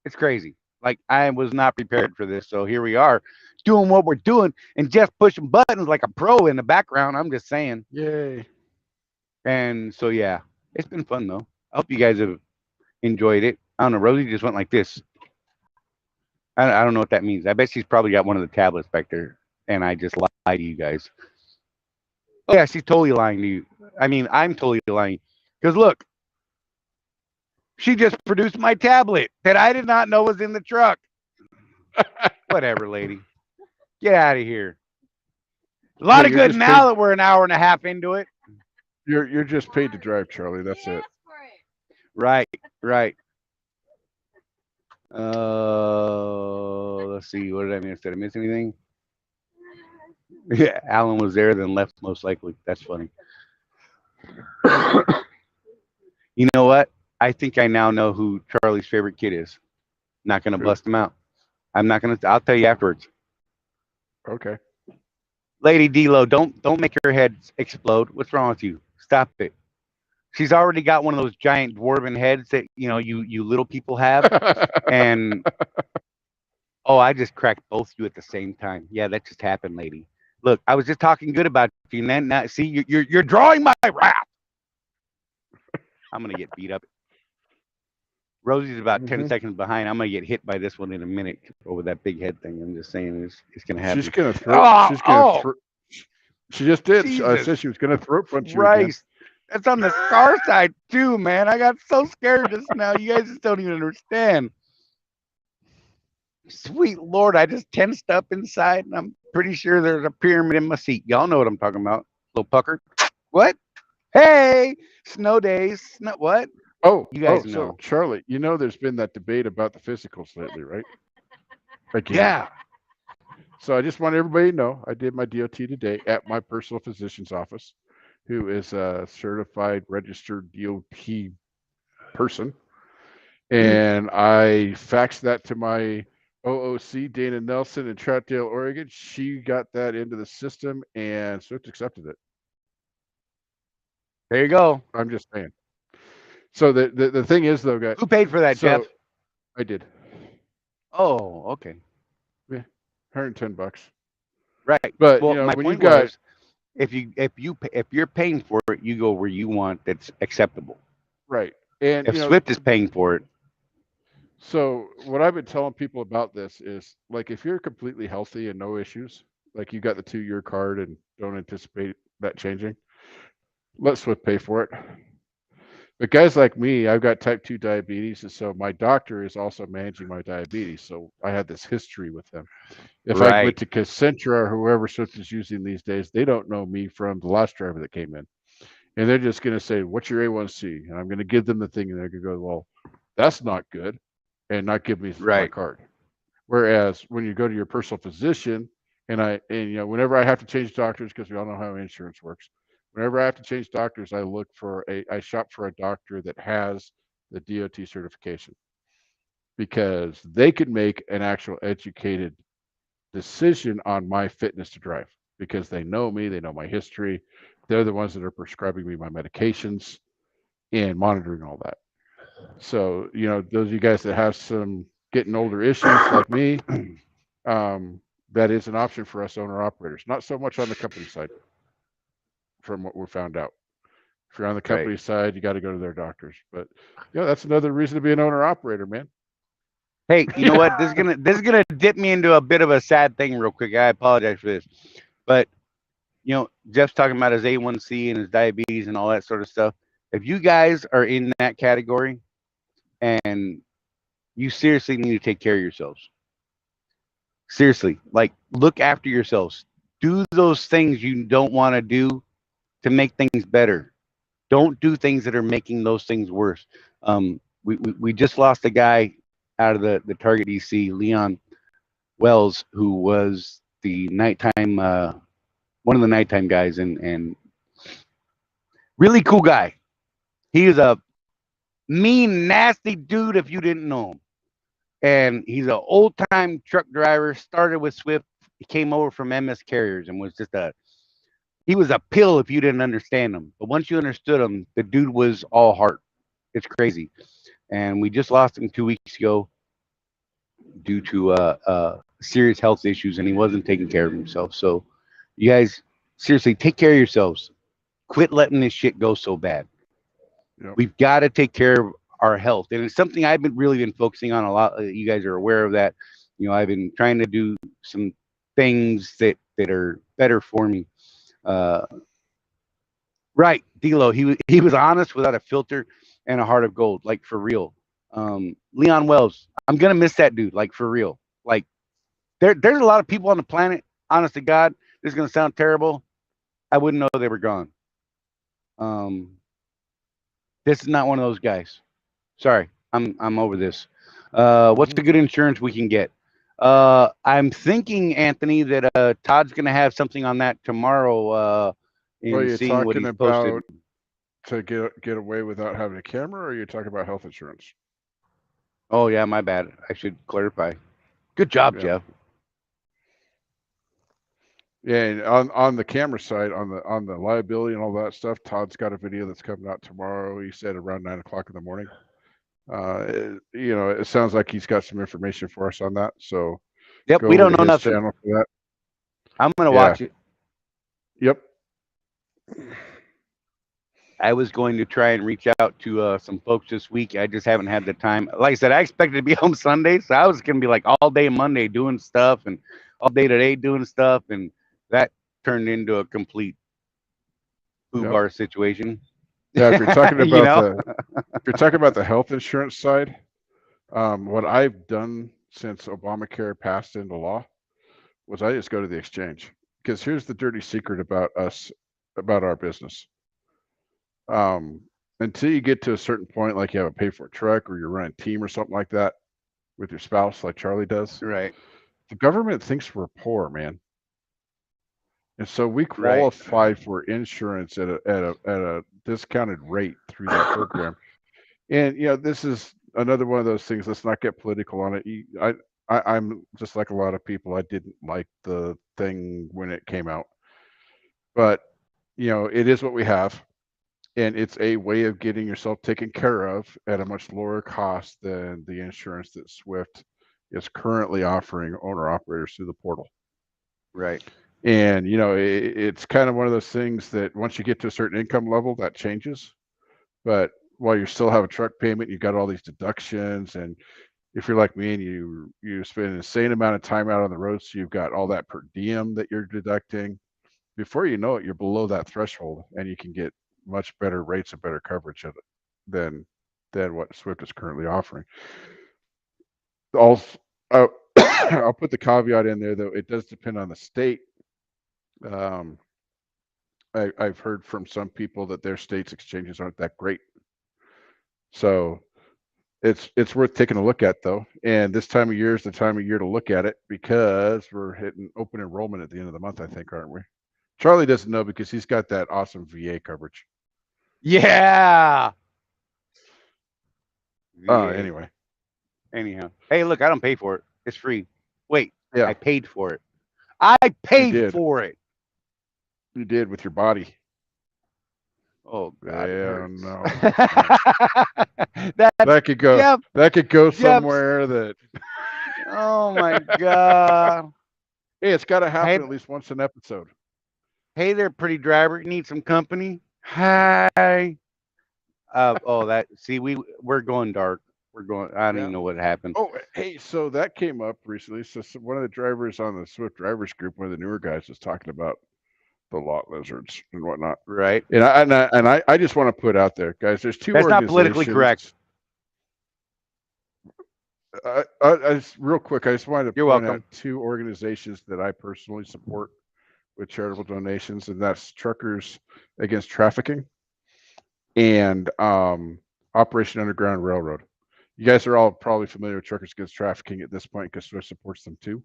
It's crazy. Like I was not prepared for this. So here we are doing what we're doing and just pushing buttons like a pro in the background. I'm just saying. Yay. And so yeah, it's been fun though. I hope you guys have enjoyed it. I don't know. Rosie just went like this. I don't know what that means. I bet she's probably got one of the tablets back there, and I just lied to you guys. Oh yeah, she's totally lying to you. I mean, I'm totally lying. Because look, she just produced my tablet that I did not know was in the truck. Whatever, lady. Get out of here. A lot of you're good just now paid. that we're an hour and a half into it. You're just paid to drive, Charlie. That's it. Right, right. Let's see. What did I miss? Did I miss anything? Yeah, Alan was there, then left most likely. That's funny. You know what? I think I now know who Charlie's favorite kid is. Not gonna Who? bust him out. I'm not gonna. I'll tell you afterwards. Okay. Lady D-Lo, don't make her head explode. What's wrong with you? Stop it. She's already got one of those giant dwarven heads that you little people have, and I just cracked both you at the same time. Yeah, that just happened, lady. Look, I was just talking good about you, and then now see you're drawing my wrath. I'm gonna get beat up. Rosie's about 10 seconds behind. I'm gonna get hit by this one in a minute over that big head thing. I'm just saying it's gonna happen. She's gonna throw. Oh, She's gonna throw. She just did. I Jesus said she was gonna throat punch you again. Christ. That's on the scar side too, man. I got so scared just now. You guys just don't even understand. Sweet Lord, I just tensed up inside, and I'm pretty sure there's a pyramid in my seat. Y'all know what I'm talking about. Little pucker. What? Hey, snow days. Snow what? Oh, You guys so know. Charlie, there's been that debate about the physicals lately, right? Again. Yeah. So I just want everybody to know I did my DOT today at my personal physician's office, who is a certified registered DOT person. And I faxed that to my OOC, Dana Nelson in Troutdale, Oregon. She got that into the system and Swift accepted it. There you go. I'm just saying. So the thing is, though, guys. Who paid for that, Jeff? I did. Oh, okay. Yeah, $110. Right. But well, my when point you got, was, if you're paying for it, you go where you want. That's acceptable. right, and if Swift is paying for it. So what I've been telling people about this is, like, if you're completely healthy and no issues, like you got the 2-year card and don't anticipate that changing, let Swift pay for it. But guys like me, I've got type 2 diabetes, and so my doctor is also managing my diabetes. So I had this history with them. If I went to Concentra or whoever Swift is using these days, they don't know me from the last driver that came in. And they're just going to say, what's your A1C? And I'm going to give them the thing, and they're going to go, well, that's not good, and not give me my card. Whereas when you go to your personal physician, and whenever I have to change doctors, because we all know how insurance works, whenever I have to change doctors, I shop for a doctor that has the DOT certification, because they could make an actual educated decision on my fitness to drive, because they know me, they know my history. They're the ones that are prescribing me my medications and monitoring all that. So, those of you guys that have some getting older issues like me, that is an option for us owner operators. Not so much on the company side, from what we found out. If you're on the company side, you got to go to their doctors. But that's another reason to be an owner operator, man. Hey, you know what? This is gonna dip me into a bit of a sad thing real quick. I apologize for this, but Jeff's talking about his A1C and his diabetes and all that sort of stuff. If you guys are in that category, and you seriously need to take care of yourselves, seriously, like, look after yourselves. Do those things you don't want to do to make things better. Don't do things that are making those things worse. We just lost a guy out of the Target DC, Leon Wells, who was the nighttime one of the nighttime guys, and really cool guy. He is a mean, nasty dude if you didn't know him. And he's an old-time truck driver, started with Swift. He came over from MS Carriers and was he was a pill if you didn't understand him. But once you understood him, the dude was all heart. It's crazy. And we just lost him 2 weeks ago due to serious health issues, and he wasn't taking care of himself. So you guys, seriously, take care of yourselves. Quit letting this shit go so bad. Yep. We've got to take care of our health, and it's something I've really been focusing on a lot. You guys are aware of that. I've been trying to do some things that are better for me. Right, D-Lo, he was honest without a filter and a heart of gold, like, for real. Leon Wells, I'm gonna miss that dude, like, for real. Like, there's a lot of people on the planet. Honest to God, this is gonna sound terrible. I wouldn't know they were gone. Um, this is not one of those guys. Sorry, I'm over this. What's the good insurance we can get? I'm thinking, Anthony, that Todd's gonna have something on that tomorrow. Well, In you're seeing what talking he's posted. about to get away without having a camera, or you're talking about health insurance? Oh yeah, my bad. I should clarify. Good job, Yeah. Jeff. Yeah, and on the camera side, on the liability and all that stuff, Todd's got a video that's coming out tomorrow. He said around 9 o'clock in the morning. It sounds like he's got some information for us on that. So Yep, go we over don't to know his nothing. channel for that. I'm gonna Yeah. watch it. Yep. I was going to try and reach out to some folks this week. I just haven't had the time. Like I said, I expected to be home Sunday, so I was going to be like all day Monday doing stuff and all day today doing stuff, and that turned into a complete Yep. foobar situation. Yeah. If you're talking You about know? the health insurance side, what I've done since Obamacare passed into law was I just go to the exchange, because here's the dirty secret about us, about our business. Until you get to a certain point, like you have a pay for a truck or you're running a team or something like that with your spouse, like Charlie does, Right, the government thinks we're poor, man. And so we right, qualify for insurance at a discounted rate through that program. And this is another one of those things. Let's not get political on it. I'm just like a lot of people. I didn't like the thing when it came out, but it is what we have, and it's a way of getting yourself taken care of at a much lower cost than the insurance that Swift is currently offering owner operators through the portal. right. And it's kind of one of those things that once you get to a certain income level, that changes. But while you still have a truck payment, you've got all these deductions, and if you're like me and you spend an insane amount of time out on the road, so you've got all that per diem that you're deducting. Before you know it, you're below that threshold, and you can get much better rates and better coverage of it than what Swift is currently offering. Also, I'll put the caveat in there, though. It does depend on the state. I've heard from some people that their state's exchanges aren't that great. So it's worth taking a look at, though. And this time of year is the time of year to look at it, because we're hitting open enrollment at the end of the month, I think, aren't we? Charlie doesn't know because he's got that awesome VA coverage. Yeah. Anyway. Anyhow, hey, look, I don't pay for it. It's free. Wait, Yeah. I paid for it. I paid did. for it. You did with your body. Oh God, it Yeah, hurts. no. That That could go. Jeff, That could go Jeff's- somewhere that. Oh my God. Hey, it's got to Hey, happen at least once an episode. hey there, pretty driver. You need some company? Hi. That. See, we're going dark. We're going. I don't Yeah. even know what happened. Oh, hey, so that came up recently. So one of the drivers on the Swift drivers group, one of the newer guys, was talking about the lot lizards and whatnot. Right. And I just want to put out there, guys. There's two That's not organizations. politically correct. Real quick, I just wanted to You're point welcome. out two organizations that I personally support with charitable donations, and that's Truckers Against Trafficking and Operation Underground Railroad. You guys are all probably familiar with Truckers Against Trafficking at this point, because Swift supports them too.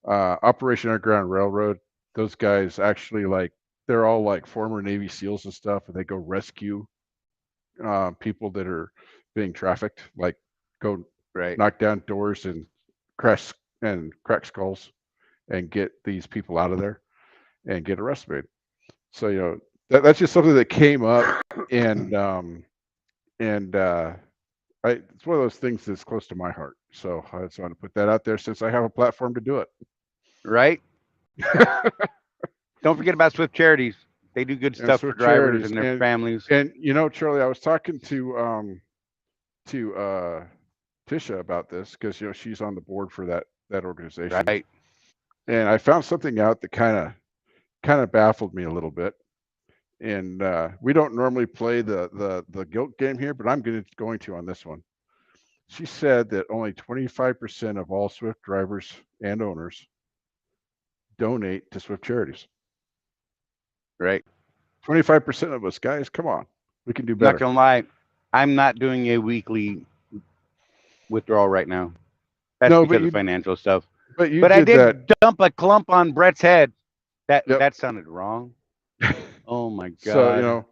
Operation Underground Railroad, those guys actually, they're all like former Navy SEALs and stuff, and they go rescue people that are being trafficked, like go knock down doors and crack skulls and get these people out of there and get arrested. So that's just something that came up, and it's one of those things that's close to my heart. So I just want to put that out there since I have a platform to do it. Right. Don't forget about Swift Charities. They do good stuff for drivers and their families. And Charlie, I was talking to Tisha about this, because she's on the board for that organization. Right. And I found something out that kind of baffled me a little bit. And we don't normally play the guilt game here, but I'm going to on this one. She said that only 25% of all Swift drivers and owners donate to Swift charities. Right. 25% of us, guys, come on. We can do Not better. gonna lie, I'm not doing a weekly withdrawal right now. That's No, because of financial stuff. but you But I did that. did dump a clump on Brett's head. Yep. That sounded wrong. Oh my So,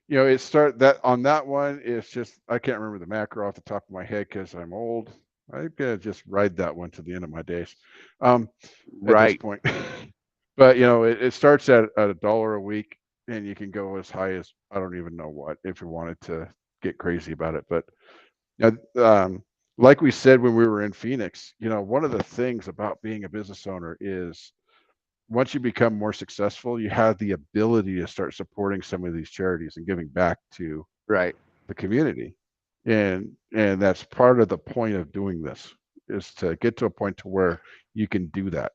god. it start that on that one. It's just, I can't remember the macro off the top of my head because I'm old. I'm gonna just ride that one to the end of my days. At this Right. point. But it starts at $1 a week, and you can go as high as I don't even know what if you wanted to get crazy about it. But like we said when we were in Phoenix, one of the things about being a business owner is once you become more successful, you have the ability to start supporting some of these charities and giving back to Right. the community. And that's part of the point of doing this, is to get to a point to where you can do that.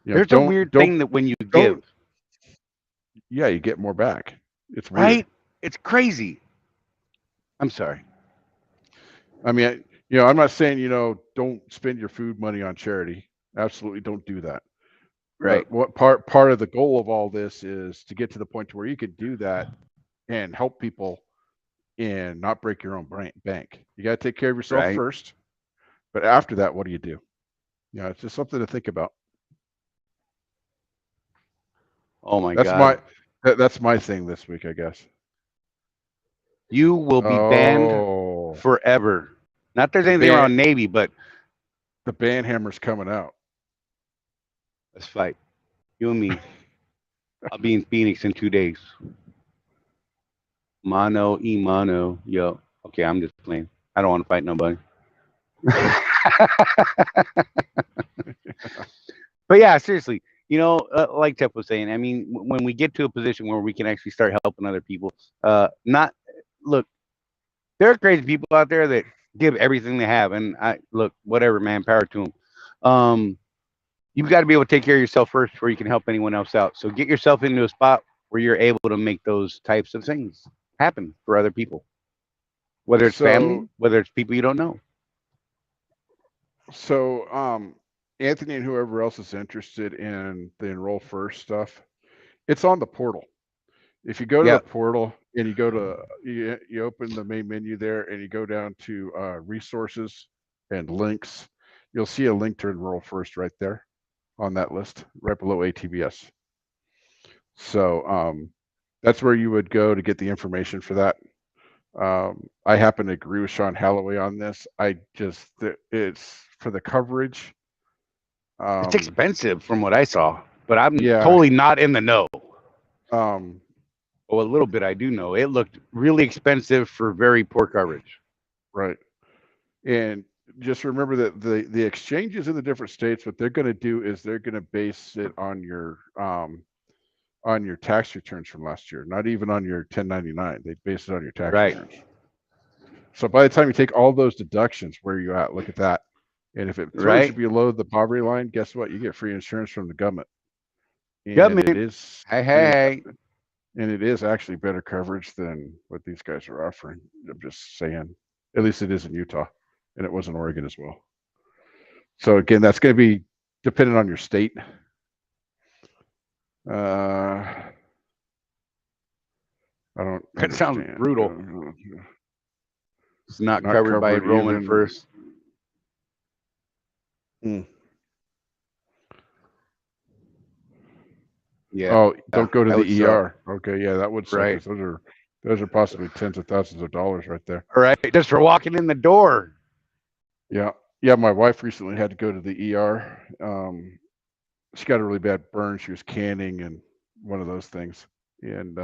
There's a weird thing that when you give, you get more back. It's weird. right? It's crazy. I'm sorry. I mean, I'm not saying, don't spend your food money on charity. Absolutely don't do that. Right. But what part of the goal of all this is to get to the point to where you could do that and help people and not break your own bank. You got to take care of yourself Right. first. But after that, what do you do? It's just something to think about. Oh my god. That's my thing this week, I guess. You will be banned forever. Not there's anything wrong with Navy, but the ban hammer's coming out. Let's fight. You and me. I'll be in Phoenix in 2 days. Mano y mano. Yo. Okay, I'm just playing. I don't want to fight nobody. But yeah, seriously, like Jeff was saying, I mean, when we get to a position where we can actually start helping other people, not look, there are crazy people out there that give everything they have, and whatever, man, power to them. You've got to be able to take care of yourself first before you can help anyone else out. So get yourself into a spot where you're able to make those types of things happen for other people, whether it's family, whether it's people you don't know. So, Anthony and whoever else is interested in the enroll first stuff, it's on the portal. If you go to the portal and you go to you open the main menu there and you go down to resources and links, you'll see a link to enroll first right there on that list, right below ATBS. So that's where you would go to get the information for that. I happen to agree with Sean Holloway on this. It's for the coverage. It's expensive from what I saw, but I'm totally not in the know. A little bit I do know. It looked really expensive for very poor coverage. Right. And just remember that the exchanges in the different states, what they're going to do is they're going to base it on your tax returns from last year, not even on your 1099. They base it on your tax returns. So by the time you take all those deductions, where are you at? Look at that. And if it throws you below the poverty line, guess what? You get free insurance from the government. And it is and it is actually better coverage than what these guys are offering. I'm just saying. At least it is in Utah, and it was in Oregon as well. So again, that's going to be dependent on your state. I don't. That sounds brutal. It's not covered by enrollment first. Yeah. Oh, don't go to the ER. Okay, yeah, that would suck. Right. Those are possibly tens of thousands of dollars right there. All right, just for walking in the door. Yeah, my wife recently had to go to the ER. She got a really bad burn. She was canning and one of those things, and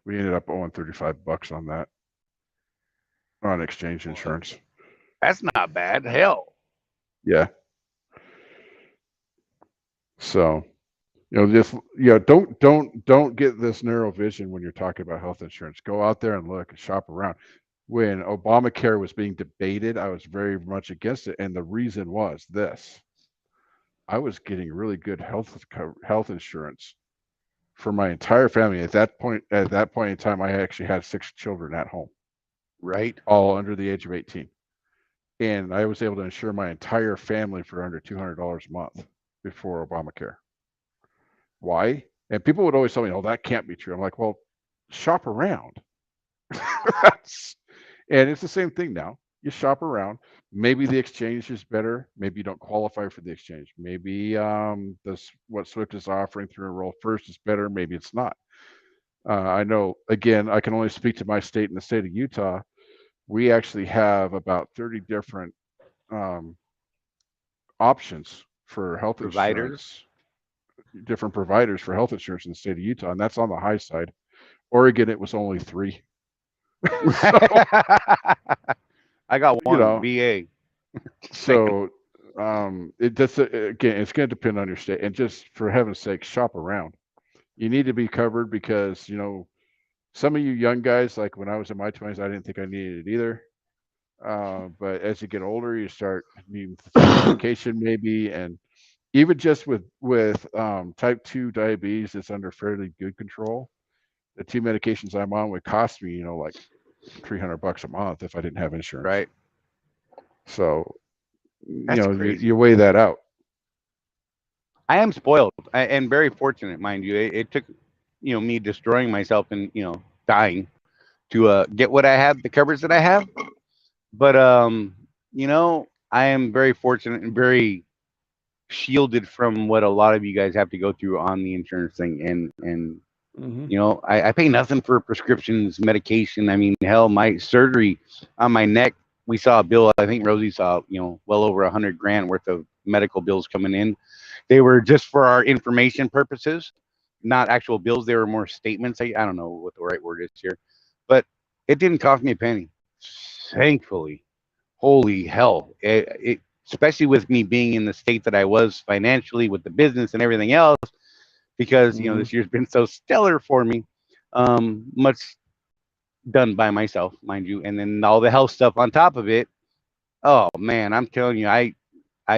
we ended up owing $35 on that on exchange insurance. That's not bad. Hell. Yeah. So, don't get this narrow vision when you're talking about health insurance. Go out there and look and shop around. When Obamacare was being debated, I was very much against it, and the reason was this: I was getting really good health insurance for my entire family. At that point in time, I actually had 6 children at home, right, all under the age of 18. and I was able to insure my entire family for under $200 a month before Obamacare. Why? And people would always tell me, "Oh, that can't be true." I'm like, "Well, shop around." And it's the same thing now. You shop around. Maybe the exchange is better. Maybe you don't qualify for the exchange. Maybe this what Swift is offering through Enroll First is better. Maybe it's not. I know. Again, I can only speak to my state and the state of Utah. We actually have about 30 different options for health Providers. insurance, different providers for health insurance in the state of Utah, and that's on the high side. Oregon, it was only 3. So, I got you one know, VA. so it just again, it's going to depend on your state, and just for heaven's sake, shop around. You need to be covered because some of you young guys, like when I was in my 20s, I didn't think I needed it either. But as you get older, you start needing medication maybe, and even just with type 2 diabetes, it's under fairly good control. The 2 medications I'm on would cost me, like $300 a month if I didn't have insurance. Right. So, That's crazy. you weigh that out. I am spoiled and very fortunate, mind you. It took, me destroying myself and dying to get what I have, the coverage that I have. But I am very fortunate and very shielded from what a lot of you guys have to go through on the insurance thing. And I pay nothing for prescriptions, medication. I mean, hell, my surgery on my neck, we saw a bill. I think Rosie saw, well over $100,000 worth of medical bills coming in. They were just for our information purposes, not actual bills. They were more statements. I don't know what the right word is here, but it didn't cost me a penny. Thankfully, holy hell! Especially with me being in the state that I was financially with the business and everything else, because this year's been so stellar for me. Much done by myself, mind you, and then all the health stuff on top of it. Oh man, I'm telling you, I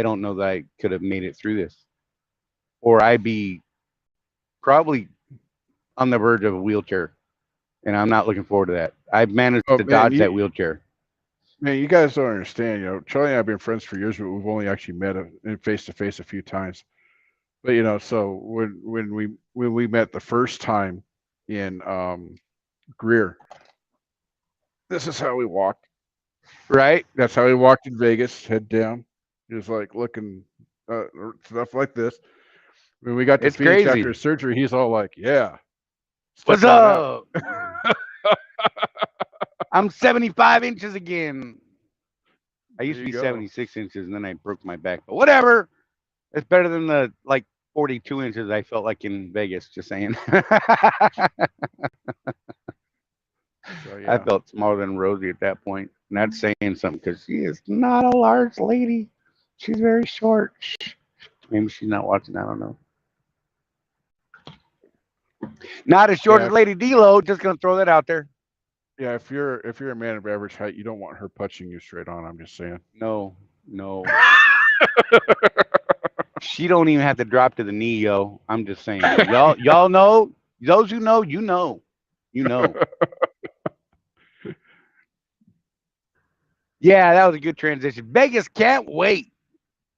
don't know that I could have made it through this, or I'd be probably on the verge of a wheelchair, and I'm not looking forward to that. I've managed to dodge that wheelchair. Man, you guys don't understand. Charlie and I have been friends for years, but we've only actually met face to face a few times. But so when we met the first time in Greer, this is how we walked. Right? That's how we walked in Vegas, head down. He was like looking stuff like this. When we got to Phoenix after his surgery, he's all like, "Yeah, what's up? I'm 75 inches again. I used to be 76 inches, and then I broke my back. But whatever. It's better than the 42 inches I felt like in Vegas. Just saying. So, yeah. I felt smaller than Rosie at that point. And that's saying something because she is not a large lady. She's very short. Maybe she's not watching. I don't know. Not as short as Lady D-Lo. Just gonna throw that out there. Yeah, if you're a man of average height, you don't want her punching you straight on. I'm just saying. No. She don't even have to drop to the knee, yo. I'm just saying. Y'all know. Those who know, you know. Yeah, that was a good transition. Vegas can't wait.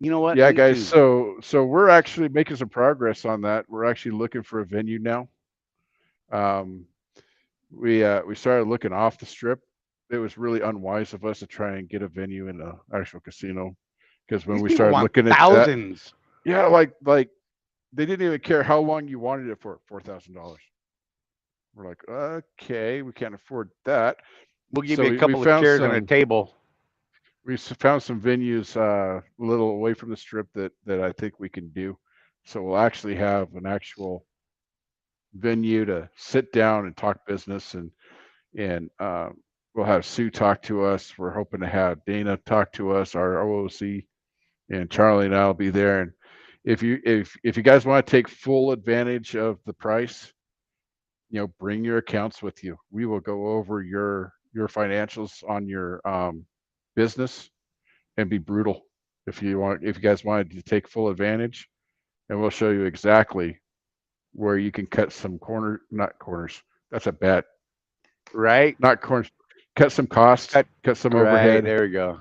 You know what? Yeah, guys. So we're actually making some progress on that. We're actually looking for a venue now. We started looking off the strip. It was really unwise of us to try and get a venue in an actual casino, because when we started looking at thousands. That, yeah, like they didn't even care how long you wanted it for. $4,000. We're like, okay, we can't afford that. We'll give you a couple of chairs and a table. We found some venues a little away from the strip that I think we can do. So we'll actually have an actual venue to sit down and talk business, and we'll have Sue talk to us. We're hoping to have Dana talk to us, our OOC, and Charlie and I'll be there. And if you guys want to take full advantage of the price, bring your accounts with you. We will go over your financials on your business and be brutal if you guys wanted to take full advantage, and we'll show you exactly where you can cut some not corners. That's a bet. Right? Not corners. Cut some costs. Cut some overhead. There we go.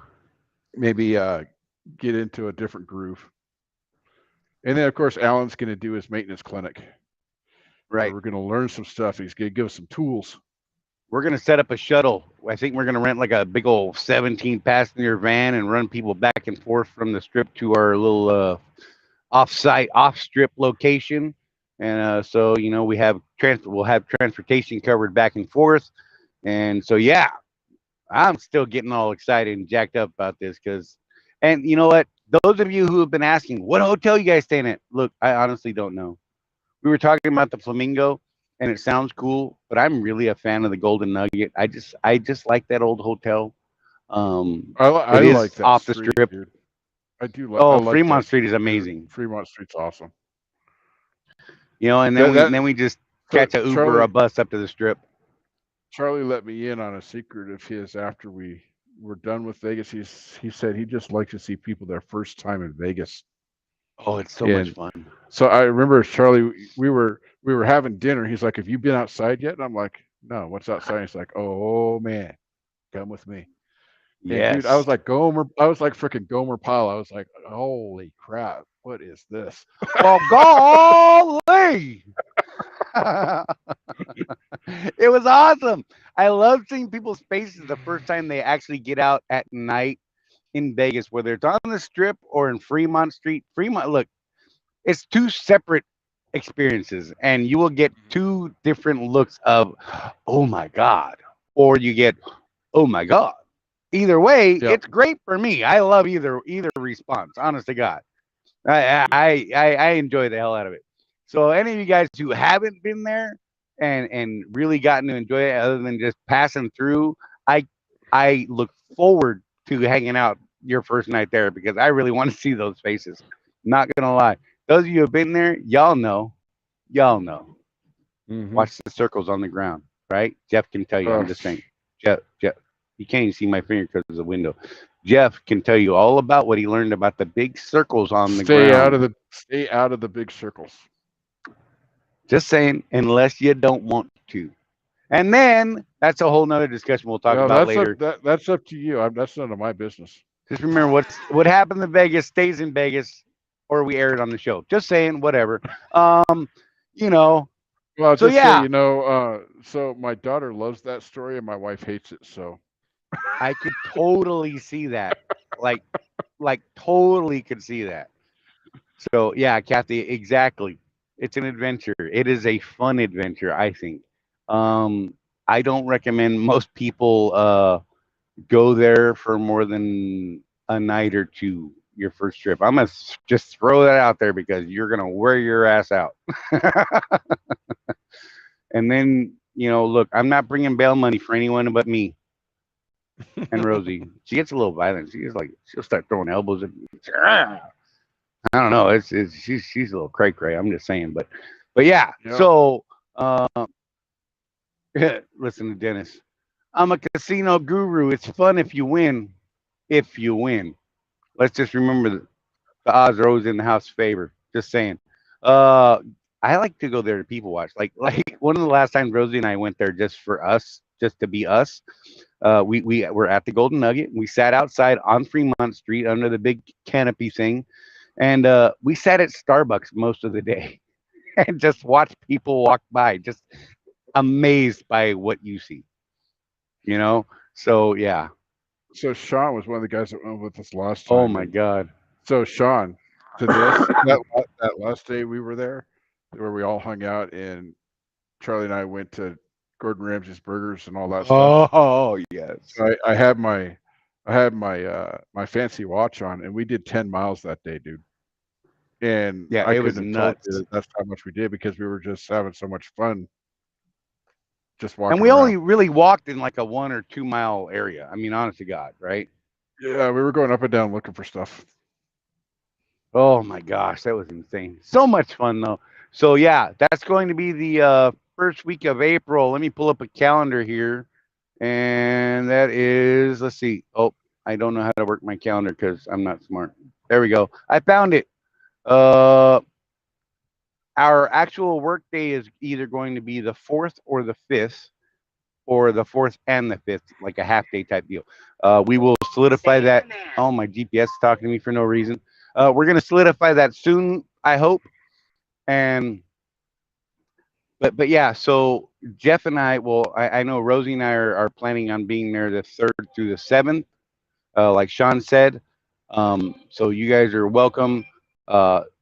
maybe get into a different groove. And then, of course, Alan's going to do his maintenance clinic. Right. We're going to learn some stuff. He's going to give us some tools. We're going to set up a shuttle. I think we're going to rent like a big old 17-passenger van and run people back and forth from the strip to our little off-site, off-strip location. And so, you know, we'll have transportation covered back and forth. And so, yeah, I'm still getting all excited and jacked up about this and you know what? Those of you who have been asking, what hotel you guys staying at? Look, I honestly don't know. We were talking about the Flamingo, and it sounds cool, but I'm really a fan of the Golden Nugget. I just like that old hotel. I It is like that off the street, strip. dude. I do like. I Oh, like Fremont that Street is amazing. Fremont Street's awesome. You know, and then we just catch a Uber or a bus up to the strip. Charlie let me in on a secret of his after we were done with Vegas. He said he just likes to see people their first time in Vegas. Oh, it's so much fun. So I remember Charlie, we were having dinner. He's like, "Have you been outside yet?" And I'm like, "No, what's outside?" He's like, "Oh man, come with me." Yes. And dude, I was like freaking Gomer Pyle. I was like, "Holy crap, what is this?" Well, golly. It was awesome. I love seeing people's faces the first time they actually get out at night in Vegas, whether it's on the strip or in Fremont Street. Fremont, look, it's two separate experiences, and you will get two different looks of, oh my God, or you get, oh my God. Either way, it's great for me. I love either response. Honest to God, I enjoy the hell out of it. So any of you guys who haven't been there and really gotten to enjoy it, other than just passing through, I look forward to hanging out your first night there because I really want to see those faces. Not gonna lie, those of you who have been there, y'all know. Mm-hmm. Watch the circles on the ground, right? Jeff can tell you. I'm just saying, Jeff, you can't even see my finger because of the window. Jeff can tell you all about what he learned about the big circles on the ground. Stay out of the big circles. Just saying, unless you don't want to. And then that's a whole nother discussion we'll talk about later. That's up to you. That's none of my business. Just remember what happened in Vegas stays in Vegas, or we air it on the show. Just saying, whatever. You know. Well, so yeah. Say, you know, so my daughter loves that story and my wife hates it. So I could totally see that. Like totally could see that. So yeah, Kathy, exactly. It's an adventure. It is a fun adventure, I think. I don't recommend most people go there for more than a night or two your first trip. I'm gonna just throw that out there because you're gonna wear your ass out. And then, you know, look, I'm not bringing bail money for anyone but me and Rosy. She gets a little violent. She'll start throwing elbows at me. I don't know. She's a little cray. I'm just saying, but yeah. Yep. So listen to Dennis. I'm a casino guru. It's fun if you win. If you win. Let's just remember the odds are always in the house favor. Just saying. I like to go there to people watch. Like one of the last times Rosie and I went there just for us, just to be us. We were at the Golden Nugget. We sat outside on Fremont Street under the big canopy thing, and we sat at Starbucks most of the day and just watched people walk by, just amazed by what you see. You know, so yeah. So Sean was one of the guys that went with us last time. Oh my God! So Sean, to this that last day we were there, where we all hung out, and Charlie and I went to Gordon Ramsay's Burgers and all that stuff. Oh yes. So I had my my fancy watch on, and we did 10 miles that day, dude. And yeah, I it was nuts. That's how much we did because we were just having so much fun. Just walking. And we only really walked in like a 1 or 2 mile area. I mean, honest to God, right? Yeah, we were going up and down looking for stuff. Oh my gosh, that was insane. So much fun though. So yeah, that's going to be the first week of April. Let me pull up a calendar here. And that is, let's see. Oh, I don't know how to work my calendar because I'm not smart. There we go. I found it. Our actual work day is either going to be the 4th or the 5th. or the 4th and the 5th, like a half day type deal. We will solidify that. Oh, my GPS is talking to me for no reason. We're going to solidify that soon, I hope. And but yeah, so Jeff and I, well, I know Rosie and I are planning on being there the 3rd through the 7th, like Sean said. So you guys are welcome.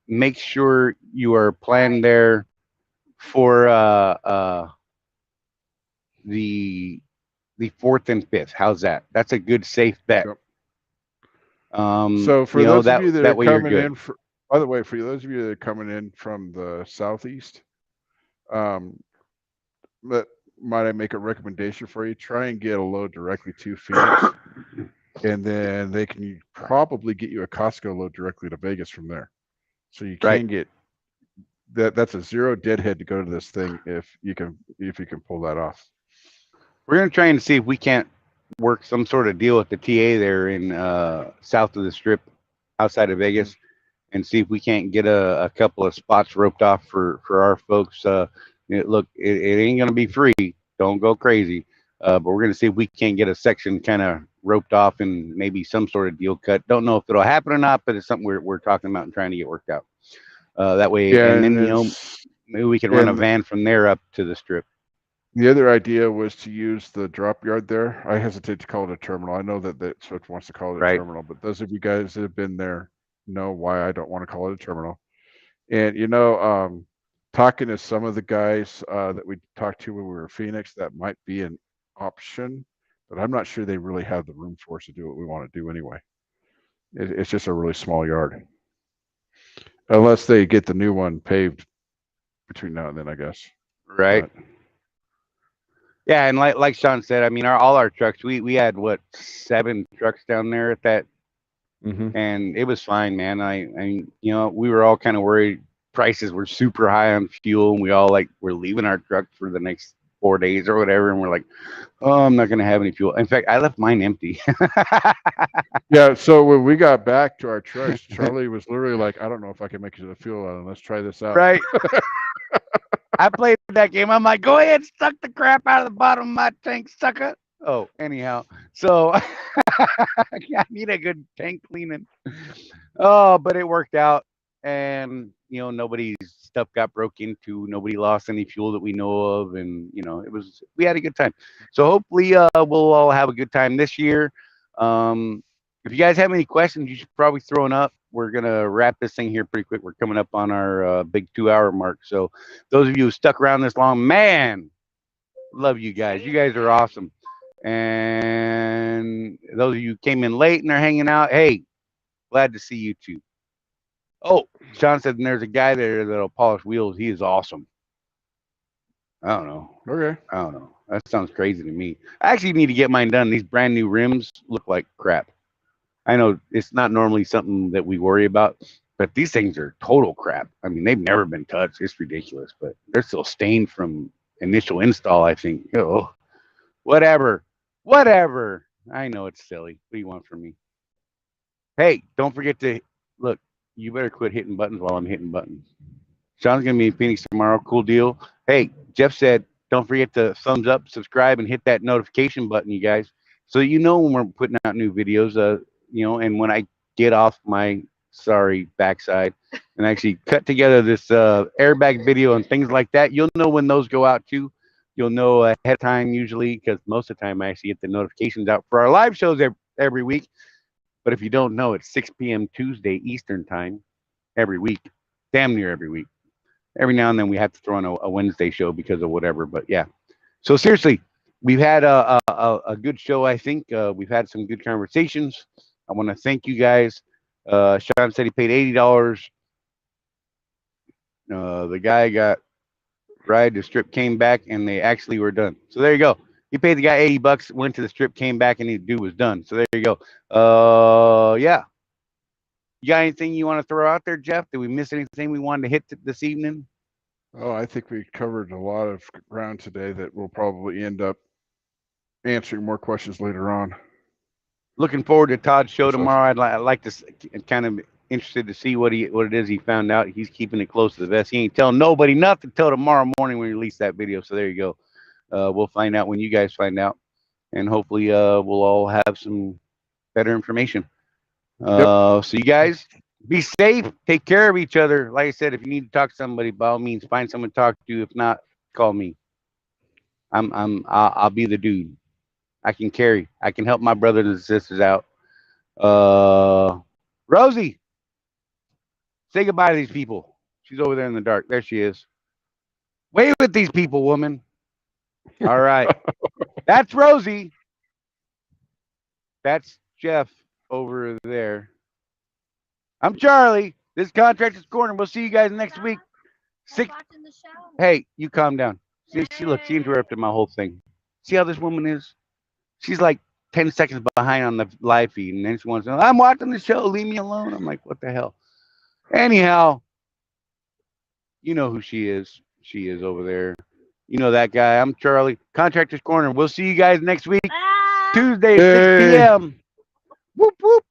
Make sure you are planned there for the 4th and 5th. How's that? That's a good safe bet. Yep. So for You know, those of you that are that way you're coming good. in, by the way, for those of you that are coming in from the southeast, might I make a recommendation for you? Try and get a load directly to Phoenix, and then they can probably get you a Costco load directly to Vegas from there. So you can get that. That's a zero deadhead to go to this thing if you can pull that off. We're gonna try and see if we can't work some sort of deal with the TA there in south of the Strip, outside of Vegas, and see if we can't get a couple of spots roped off for our folks. Look, it ain't gonna be free. Don't go crazy. But we're gonna see if we can't get a section kind of roped off and maybe some sort of deal cut. Don't know if it'll happen or not, but it's something we're talking about and trying to get worked out. That way, Yeah, and then maybe we can run a van from there up to the Strip. The other idea was to use the drop yard there. I hesitate to call it a terminal. I know that Swift wants to call it a terminal, but those of you guys that have been there know why I don't want to call it a terminal. And talking to some of the guys that we talked to when we were in Phoenix, that might be an option, but I'm not sure they really have the room for us to do what we want to do anyway. It's just a really small yard, unless they get the new one paved between now and then, I guess. Right. But, yeah, and like Sean said, I mean, all our trucks, we had what, 7 trucks down there at that, and it was fine, man. I we were all kind of worried. Prices were super high on fuel, and we all we're leaving our truck for the next 4 days or whatever, and we're like, oh, I'm not gonna have any fuel. In fact, I left mine empty. Yeah, so when we got back to our trucks, Charlie was literally like, I don't know if I can make it to the fuel line. Let's try this out. Right. I played that game. I'm like, go ahead, suck the crap out of the bottom of my tank, sucker. Oh, anyhow, so I need a good tank cleaning. Oh, but it worked out, and nobody's stuff got broke into. Nobody lost any fuel that we know of, and we had a good time. So hopefully, we'll all have a good time this year. If you guys have any questions, you should probably throw them up. We're gonna wrap this thing here pretty quick. We're coming up on our big 2-hour mark. So those of you who stuck around this long, man, love you guys. You guys are awesome. And those of you who came in late and are hanging out, hey, glad to see you too. Oh, Sean said there's a guy there that'll polish wheels. He is awesome. I don't know. Okay. I don't know. That sounds crazy to me. I actually need to get mine done. These brand new rims look like crap. I know it's not normally something that we worry about, but these things are total crap. I mean, they've never been touched. It's ridiculous, but they're still stained from initial install, I think. Oh, whatever. I know it's silly. What do you want from me? Hey, don't forget to look. You better quit hitting buttons while I'm hitting buttons. Sean's going to be in Phoenix tomorrow. Cool deal. Hey, Jeff said, don't forget to thumbs up, subscribe, and hit that notification button, you guys, so you know when we're putting out new videos. And when I get off my backside and actually cut together this airbag video and things like that, you'll know when those go out too. You'll know ahead of time usually, because most of the time I actually get the notifications out for our live shows every week. But if you don't know, it's 6 p.m. Tuesday Eastern time every week, damn near every week. Every now and then we have to throw in a Wednesday show because of whatever. But yeah, so seriously, we've had a good show. I think we've had some good conversations. I want to thank you guys. Sean said he paid $80. The guy got ride to Strip, came back, and they actually were done. So there you go. He paid the guy $80, went to the Strip, came back, and the dude was done. So there you go. Yeah. You got anything you want to throw out there, Jeff? Did we miss anything we wanted to hit this evening? Oh, I think we covered a lot of ground today that we'll probably end up answering more questions later on. Looking forward to Todd's show tomorrow. I'd like to kind of interested to see what it is he found out. He's keeping it close to the vest. He ain't telling nobody nothing till tomorrow morning when we release that video. So there you go. We'll find out when you guys find out, and hopefully we'll all have some better information. So you guys be safe, take care of each other. Like I said, if you need to talk to somebody, by all means, find someone to talk to. If not, call me. I'll be the dude. I can carry. I can help my brothers and sisters out. Rosie, say goodbye to these people. She's over there in the dark. There she is. Wave with these people, woman. All right. That's Rosie. That's Jeff over there. I'm Charlie. This is Contractors Corner. We'll see you guys next week. Hey, you calm down. See, look, she interrupted my whole thing. See how this woman is? She's like 10 seconds behind on the live feed, and then she wants to, I'm watching the show. Leave me alone. I'm like, what the hell? Anyhow, you know who she is. She is over there. You know that guy. I'm Charlie. Contractors Corner. We'll see you guys next week. Tuesday, 6 p.m. Whoop, whoop.